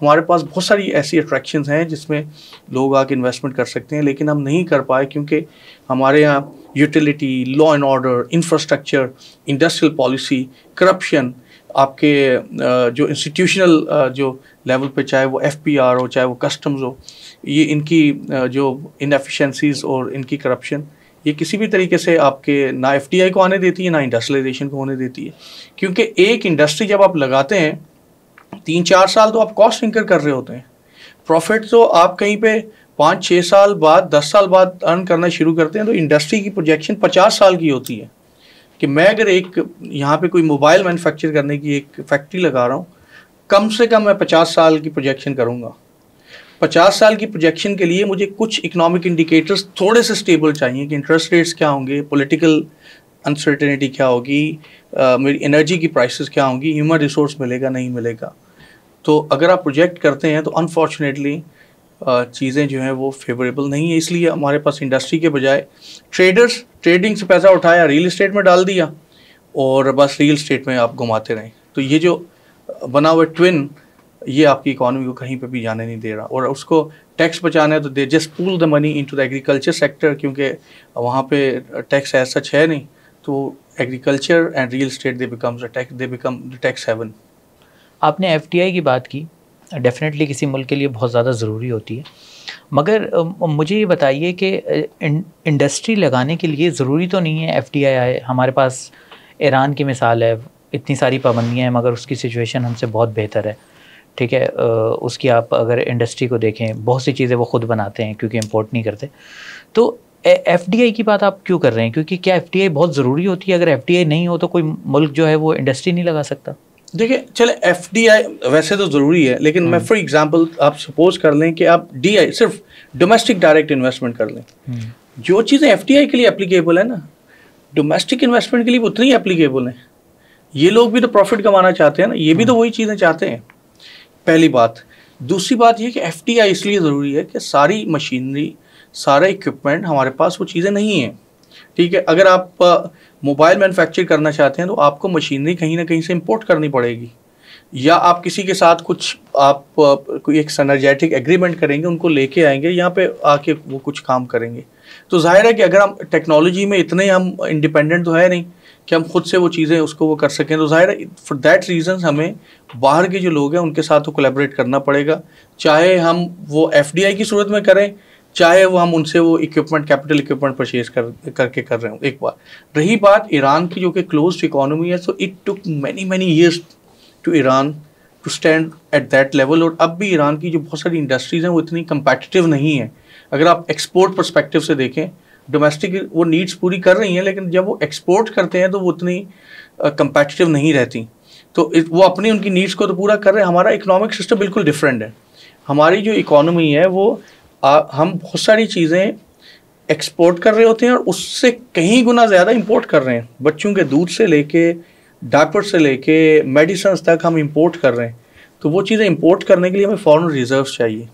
हमारे पास बहुत सारी ऐसी अट्रैक्शंस हैं जिसमें लोग आके इन्वेस्टमेंट कर सकते हैं, लेकिन हम नहीं कर पाए क्योंकि हमारे यहाँ utility, law and order, infrastructure, industrial policy, corruption, आपके जो इंस्टीट्यूशनल जो लेवल पे, चाहे वो FPR हो, चाहे वो कस्टम्स हो, ये इनकी जो इनएफिशिएंसीज और इनकी करप्शन, ये किसी भी तरीके से आपके ना FDI को आने देती है, ना इंडस्ट्रियलाइजेशन को होने देती है। क्योंकि एक इंडस्ट्री जब आप लगाते हैं 3-4 साल तो आप कॉस्ट इंकर कर रहे होते हैं, प्रॉफिट तो आप कहीं पे 5-6 साल बाद, 10 साल बाद अर्न करना शुरू करते हैं। तो इंडस्ट्री की प्रोजेक्शन 50 साल की होती है कि मैं अगर एक यहाँ पे कोई मोबाइल मैन्युफैक्चर करने की एक फैक्ट्री लगा रहा हूँ, कम से कम मैं 50 साल की प्रोजेक्शन करूँगा। 50 साल की प्रोजेक्शन के लिए मुझे कुछ इकोनॉमिक इंडिकेटर्स थोड़े से स्टेबल चाहिए कि इंटरेस्ट रेट्स क्या होंगे, पॉलिटिकल अनसर्टेनिटी क्या होगी, मेरी एनर्जी की प्राइसेस क्या होंगी, ह्यूमन रिसोर्स मिलेगा नहीं मिलेगा। तो अगर आप प्रोजेक्ट करते हैं तो अनफॉर्चुनेटली चीज़ें जो हैं वो फेवरेबल नहीं है। इसलिए हमारे पास इंडस्ट्री के बजाय ट्रेडर्स ट्रेडिंग से पैसा उठाया, रियल इस्टेट में डाल दिया और बस रियल इस्टेट में आप घुमाते रहें। तो ये जो बना हुआ ट्विन, ये आपकी इकॉनमी को कहीं पे भी जाने नहीं दे रहा। और उसको टैक्स बचाना है तो they just pull the money into the agriculture sector, क्योंकि वहाँ पे टैक्स एज सच है नहीं। तो agriculture and real estate they become the tax haven. आपने FDI की बात की, डेफिनेटली किसी मुल्क के लिए बहुत ज़्यादा ज़रूरी होती है, मगर मुझे ये बताइए कि इंडस्ट्री लगाने के लिए ज़रूरी तो नहीं है FDI आए। हमारे पास ईरान की मिसाल है, इतनी सारी पाबंदियाँ हैं मगर उसकी सिचुएशन हमसे बहुत बेहतर है, ठीक है। उसकी आप अगर इंडस्ट्री को देखें, बहुत सी चीज़ें वो ख़ुद बनाते हैं क्योंकि इंपोर्ट नहीं करते। तो FDI की बात आप क्यों कर रहे हैं? क्योंकि क्या FDI बहुत ज़रूरी होती है? अगर FDI नहीं हो तो कोई मुल्क जो है वो इंडस्ट्री नहीं लगा सकता। देखिए, चले FDI वैसे तो ज़रूरी है, लेकिन मैं फॉर एग्जांपल आप सपोज कर लें कि आप DI सिर्फ डोमेस्टिक डायरेक्ट इन्वेस्टमेंट कर लें। जो चीज़ें FDI के लिए एप्लीकेबल है ना, डोमेस्टिक इन्वेस्टमेंट के लिए उतनी एप्लीकेबल हैं। ये लोग भी तो प्रॉफिट कमाना चाहते हैं ना, ये भी तो वही चीज़ें चाहते हैं, पहली बात। दूसरी बात ये कि FDI इसलिए ज़रूरी है कि सारी मशीनरी, सारा इक्विपमेंट हमारे पास वो चीज़ें नहीं हैं, ठीक है। अगर आप मोबाइल मैन्युफैक्चर करना चाहते हैं तो आपको मशीनरी कहीं ना कहीं से इंपोर्ट करनी पड़ेगी, या आप किसी के साथ कुछ आप कोई एक सिनर्जेटिक एग्रीमेंट करेंगे, उनको लेके आएंगे यहाँ पे आके वो कुछ काम करेंगे। तो जाहिर है कि अगर हम टेक्नोलॉजी में इतने हम इंडिपेंडेंट तो है नहीं कि हम खुद से वो चीज़ें उसको वो कर सकें। तो जाहिर है फॉर दैट रीज़न हमें बाहर के जो लोग हैं उनके साथ तो कोलैबोरेट करना पड़ेगा, चाहे हम वो FDI की सूरत में करें, चाहे वो हम उनसे वो इक्विपमेंट, कैपिटल इक्विपमेंट परचेज करके कर रहे हो। एक बार रही बात ईरान की, जो कि क्लोज्ड इकोनॉमी है, so it took many years to Iran to stand at that level. और अब भी ईरान की जो बहुत सारी इंडस्ट्रीज़ हैं वो इतनी कंपेटिटिव नहीं है। अगर आप एक्सपोर्ट परस्पेक्टिव से देखें, डोमेस्टिक वो नीड्स पूरी कर रही हैं, लेकिन जब वो एक्सपोर्ट करते हैं तो वो उतनी कंपेटिटिव नहीं रहती। तो वो अपनी उनकी नीड्स को तो पूरा कर रहे हैं। हमारा इकोनॉमिक सिस्टम बिल्कुल डिफरेंट है। हमारी जो इकोनॉमी है वो हम बहुत सारी चीज़ें एक्सपोर्ट कर रहे होते हैं और उससे कहीं गुना ज़्यादा इंपोर्ट कर रहे हैं। बच्चों के दूध से लेके, डायपर से लेके, मेडिसिन तक हम इंपोर्ट कर रहे हैं। तो वो चीज़ें इंपोर्ट करने के लिए हमें फॉरेन रिजर्व्स चाहिए,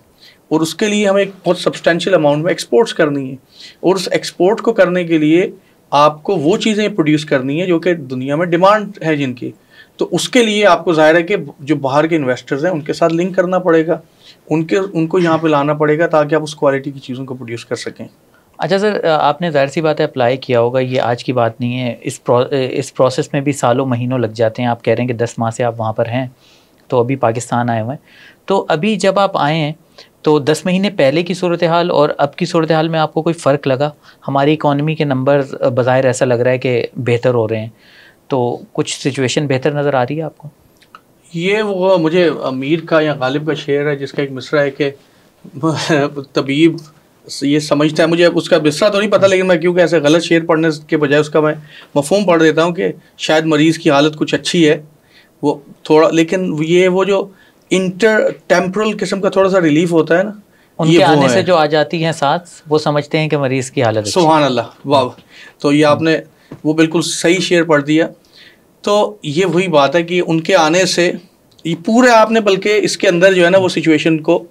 और उसके लिए हमें एक बहुत सब्सटेंशियल अमाउंट में एक्सपोर्ट्स करनी है। और उस एक्सपोर्ट को करने के लिए आपको वो चीज़ें प्रोड्यूस करनी है जो कि दुनिया में डिमांड है जिनकी। तो उसके लिए आपको ज़ाहिर है कि जो बाहर के इन्वेस्टर्स हैं उनके साथ लिंक करना पड़ेगा, उनको यहाँ पे लाना पड़ेगा ताकि आप उस क्वालिटी की चीज़ों को प्रोड्यूस कर सकें। अच्छा सर, आपने ज़ाहिर सी बात है अप्लाई किया होगा, ये आज की बात नहीं है। इस प्रोसेस में भी सालों महीनों लग जाते हैं। आप कह रहे हैं कि 10 माह से आप वहाँ पर हैं, तो अभी पाकिस्तान आए हुए हैं। तो अभी जब आप आए हैं तो 10 महीने पहले की सूरत हाल और अब की सूरत हाल में आपको कोई फ़र्क लगा? हमारी इकॉनमी के नंबर बज़ाहिर ऐसा लग रहा है कि बेहतर हो रहे हैं, तो कुछ सिचुएशन बेहतर नज़र आ रही है आपको? ये वो मुझे अमीर का या गालिब का शेर है जिसका एक मिसरा है कि तबीब ये समझता है, मुझे उसका मिसरा तो नहीं पता, लेकिन मैं क्योंकि ऐसे गलत शेर पढ़ने के बजाय उसका मैं मफहूम पढ़ देता हूँ कि शायद मरीज़ की हालत कुछ अच्छी है वो थोड़ा, लेकिन ये वो जो इंटर टेम्पोरल किस्म का थोड़ा सा रिलीफ होता है ना, उनके आने से जो आ जाती हैं सांस, वो समझते हैं कि मरीज़ की हालत। सुभान अल्लाह, वाह। तो ये आपने वो बिल्कुल सही शेर पढ़ दिया। तो ये वही बात है कि उनके आने से ये पूरे आपने बल्कि इसके अंदर जो है ना वो सिचुएशन को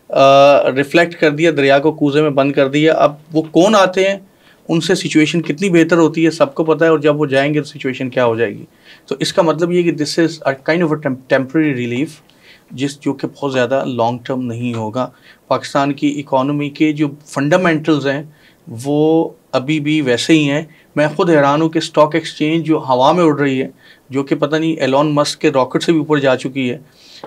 रिफ्लेक्ट कर दिया, दरिया को कूजे में बंद कर दिया। अब वो कौन आते हैं, उनसे सिचुएशन कितनी बेहतर होती है सबको पता है, और जब वो जाएंगे तो सिचुएशन क्या हो जाएगी। तो इसका मतलब ये कि this is a kind of a temporary relief जो कि बहुत ज़्यादा लॉन्ग टर्म नहीं होगा। पाकिस्तान की इकॉनमी के जो फंडामेंटल्स हैं वो अभी भी वैसे ही हैं। मैं ख़ुद हैरान हूँ कि स्टॉक एक्सचेंज जो हवा में उड़ रही है, जो कि पता नहीं एलोन मस्क के रॉकेट से भी ऊपर जा चुकी है,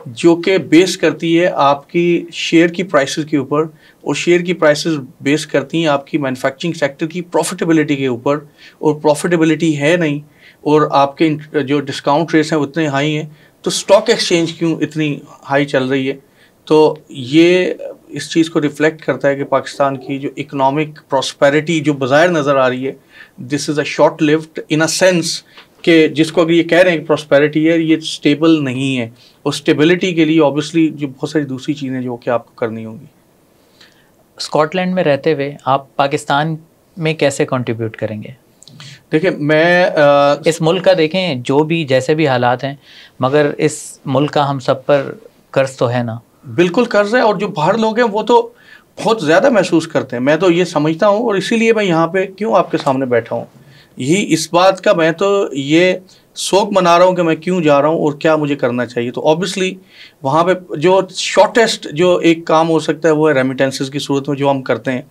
जो कि बेस करती है आपकी शेयर की प्राइसेस के ऊपर, और शेयर की प्राइसेस बेस करती हैं आपकी मैन्युफैक्चरिंग सेक्टर की प्रॉफिटेबिलिटी के ऊपर, और प्रॉफिटेबिलिटी है नहीं, और आपके जो डिस्काउंट रेट्स हैं वो इतने हाई हैं, तो स्टॉक एक्सचेंज क्यों इतनी हाई चल रही है। तो ये इस चीज़ को रिफ्लेक्ट करता है कि पाकिस्तान की जो इकोनॉमिक प्रॉस्पेरिटी जो बाज़ाहिर नज़र आ रही है, this is a short lived in a sense कि जिसको अगर ये कह रहे हैं कि प्रॉस्पेरिटी है, ये स्टेबल नहीं है, और स्टेबिलिटी के लिए ऑब्वियसली जो बहुत सारी दूसरी चीज़ें जो कि आपको करनी होंगी। स्कॉटलैंड में रहते हुए आप पाकिस्तान में कैसे कंट्रीब्यूट करेंगे? देखिए मैं इस मुल्क का देखें जो भी जैसे भी हालात हैं, मगर इस मुल्क का हम सब पर कर्ज तो है ना। बिल्कुल कर्ज है, और जो बाहर लोग हैं वो तो बहुत ज़्यादा महसूस करते हैं, मैं तो ये समझता हूँ, और इसीलिए मैं यहाँ पे क्यों आपके सामने बैठा हूँ, यही इस बात का मैं तो ये शौक मना रहा हूँ कि मैं क्यों जा रहा हूँ और क्या मुझे करना चाहिए। तो ऑब्वियसली वहाँ पे जो शॉर्टेस्ट जो एक काम हो सकता है वो है रेमिटेंसेस की सूरत में जो हम करते हैं।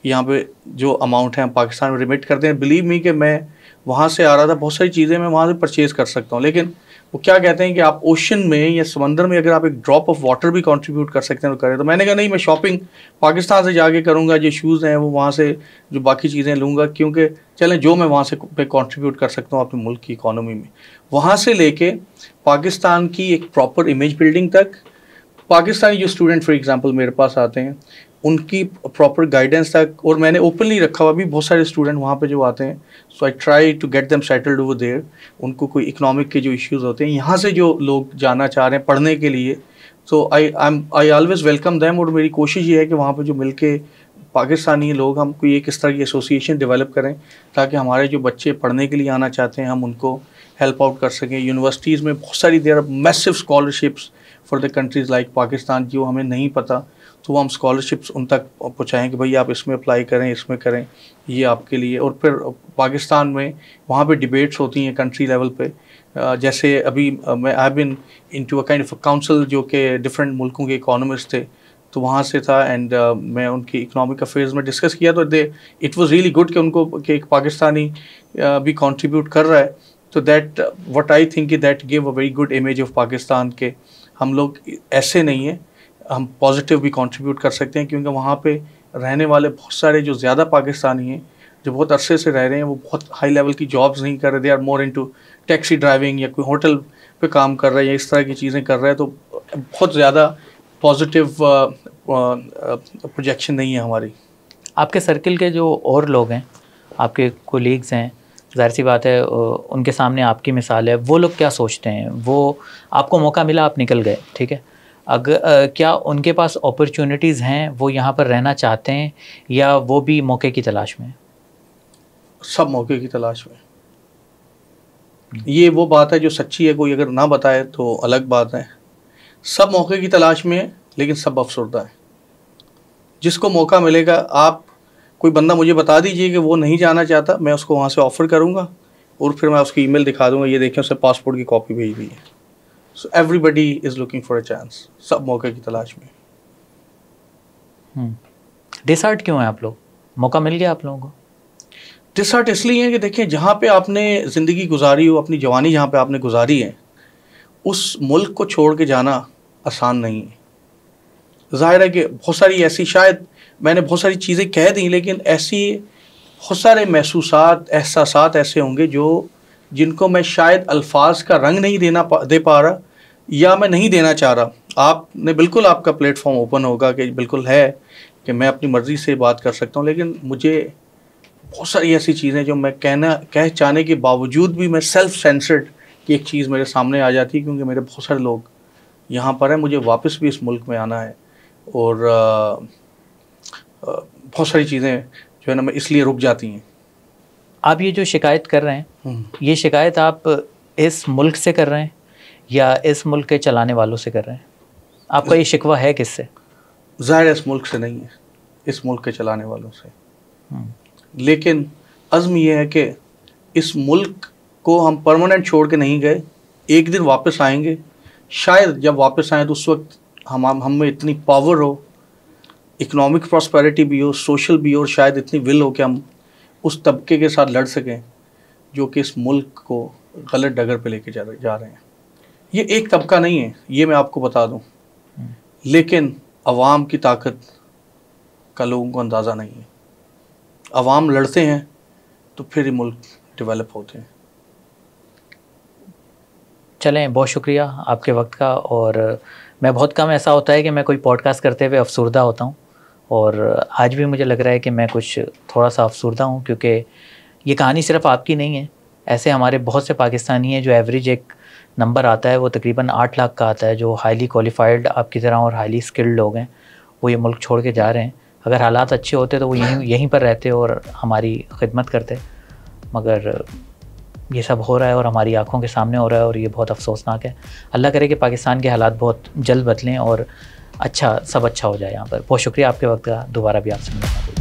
यहाँ पे जो अमाउंट है हम पाकिस्तान में रिमिट करते हैं, बिलीव मी कि मैं वहाँ से आ रहा था, बहुत सारी चीज़ें मैं वहाँ से परचेज़ कर सकता हूँ, लेकिन वो क्या कहते हैं कि आप ओशन में या समंदर में अगर आप एक ड्रॉप ऑफ वाटर भी कंट्रीब्यूट कर सकते हैं तो करें। तो मैंने कहा नहीं, मैं शॉपिंग पाकिस्तान से जाके करूँगा, जो शूज़ हैं वो वहाँ से जो बाकी चीज़ें लूँगा, क्योंकि चलें जो मैं वहाँ से पे कंट्रीब्यूट कर सकता हूँ अपने मुल्क की इकॉनमी में, वहाँ से लेके पाकिस्तान की एक प्रॉपर इमेज बिल्डिंग तक, पाकिस्तानी जो स्टूडेंट फॉर एग्जांपल मेरे पास आते हैं उनकी प्रॉपर गाइडेंस तक, और मैंने ओपनली रखा हुआ, भी बहुत सारे स्टूडेंट वहाँ पे जो आते हैं, so I try to get them settled over there. उनको कोई इकोनॉमिक के जो इश्यूज होते हैं, यहाँ से जो लोग जाना चाह रहे हैं पढ़ने के लिए, तो आई ऑलवेज़ वेलकम देम, और मेरी कोशिश ये है कि वहाँ पर जो मिल के पाकिस्तानी लोग हम कोई एक इस तरह की एसोसिएशन डेवलप करें ताकि हमारे जो बच्चे पढ़ने के लिए आना चाहते हैं हम उनको हेल्प आउट कर सकें। यूनिवर्सिटीज़ में बहुत सारी there are massive scholarships for the countries like Pakistan, जो हमें नहीं पता, तो वो हम स्कॉलरशिप्स उन तक पहुँचाएँ कि भाई आप इसमें अप्लाई करें, इसमें करें, ये आपके लिए। और फिर पाकिस्तान में वहाँ पे डिबेट्स होती हैं कंट्री लेवल पे, जैसे अभी मैं I been into a kind of council जो कि डिफरेंट मुल्कों के इकोनॉमिस्ट थे, तो वहाँ से था, एंड मैं उनकी इकोनॉमिक अफेयर्स में डिस्कस किया, तो इट वाज रियली गुड कि उनको कि एक पाकिस्तानी भी कंट्रीब्यूट कर रहा है, तो that what I think that give a very good image of Pakistan के हम लोग ऐसे नहीं हैं, हम पॉजिटिव भी कंट्रीब्यूट कर सकते हैं, क्योंकि वहाँ पे रहने वाले बहुत सारे जो ज़्यादा पाकिस्तानी हैं जो बहुत अरसे से रह रहे हैं, वो बहुत हाई लेवल की जॉब्स नहीं कर रहे, they are more into taxi driving या कोई होटल पे काम कर रहे हैं या इस तरह की चीज़ें कर रहे हैं, तो बहुत ज़्यादा पॉजिटिव प्रोजेक्शन नहीं है हमारी। आपके सर्किल के जो और लोग हैं, आपके कोलीग्स हैं, जाहिर सी बात है उनके सामने आपकी मिसाल है, वो लोग क्या सोचते हैं? वो आपको मौका मिला, आप निकल गए, ठीक है, अगर क्या उनके पास अपॉर्चुनिटीज़ हैं, वो यहाँ पर रहना चाहते हैं, या वो भी मौके की तलाश में? सब मौके की तलाश में। ये वो बात है जो सच्ची है, कोई अगर ना बताए तो अलग बात है। सब मौके की तलाश में है, लेकिन सब अफसरदा है। जिसको मौका मिलेगा, आप कोई बंदा मुझे बता दीजिए कि वो नहीं जाना चाहता, मैं उसको वहाँ से ऑफ़र करूँगा, और फिर मैं उसकी ईमेल दिखा दूँगा, ये देखें उससे पासपोर्ट की कॉपी भेज दी है। So everybody is looking for a chance, सब मौके की तलाश में। डिसहार्ट क्यों है आप लोग? मौका मिल गया आप लोगों को? डिसहार्ट इसलिए है कि देखिए, जहाँ पे आपने ज़िंदगी गुजारी हो, अपनी जवानी जहाँ पे आपने गुजारी है, उस मुल्क को छोड़ के जाना आसान नहीं है। ज़ाहिर है कि बहुत सारी ऐसी, शायद मैंने बहुत सारी चीज़ें कह दी, लेकिन ऐसी बहुत सारे महसूसात, एहसासात ऐसे होंगे जो जिनको मैं शायद अल्फाज का रंग नहीं दे पा रहा, या मैं नहीं देना चाह रहा, आपने बिल्कुल, आपका प्लेटफॉर्म ओपन होगा कि बिल्कुल है कि मैं अपनी मर्ज़ी से बात कर सकता हूँ, लेकिन मुझे बहुत सारी ऐसी चीज़ें जो मैं कह चाहने के बावजूद भी मैं सेल्फ सेंसर्ड की एक चीज़ मेरे सामने आ जाती है, क्योंकि मेरे बहुत सारे लोग यहाँ पर हैं, मुझे वापस भी इस मुल्क में आना है, और बहुत सारी चीज़ें जो है ना मैं इसलिए रुक जाती हैं। आप ये जो शिकायत कर रहे हैं, ये शिकायत आप इस मुल्क से कर रहे हैं या इस मुल्क के चलाने वालों से कर रहे हैं? आपका ये शिकवा है किससे? ज़ाहिर है इस मुल्क से नहीं है, इस मुल्क के चलाने वालों से। लेकिन अज़्म ये है कि इस मुल्क को हम परमानेंट छोड़ के नहीं गए, एक दिन वापस आएंगे। शायद जब वापस आएँ तो उस वक्त हम में इतनी पावर हो, इकोनॉमिक प्रॉस्पेरिटी भी हो, सोशल भी हो, और शायद इतनी विल हो कि हम उस तबके के साथ लड़ सकें जो कि इस मुल्क को गलत डगर पे लेके जा रहे हैं। ये एक तबका नहीं है, ये मैं आपको बता दूं, लेकिन अवाम की ताकत का लोगों को अंदाज़ा नहीं है। अवाम लड़ते हैं तो फिर ये मुल्क डेवलप होते हैं। चलें, बहुत शुक्रिया आपके वक्त का। और मैं बहुत कम ऐसा होता है कि मैं कोई पॉडकास्ट करते हुए अफसुर्दा होता हूँ, और आज भी मुझे लग रहा है कि मैं कुछ थोड़ा सा अफसुर्दा हूँ, क्योंकि ये कहानी सिर्फ आपकी नहीं है। ऐसे हमारे बहुत से पाकिस्तानी हैं जो एवरेज एक नंबर आता है वो तकरीबन 8 लाख का आता है, जो हाईली क्वालिफाइड आपकी तरह और हाईली स्किल्ड लोग हैं, वो ये मुल्क छोड़ के जा रहे हैं। अगर हालात अच्छे होते तो वो यहीं पर रहते और हमारी खिदमत करते, मगर ये सब हो रहा है और हमारी आंखों के सामने हो रहा है, और ये बहुत अफसोसनाक है। अल्लाह करे कि पाकिस्तान के हालात बहुत जल्द बदलें और सब अच्छा हो जाए यहाँ पर। बहुत शुक्रिया आपके वक्त का। दोबारा भी आपसे मिलना।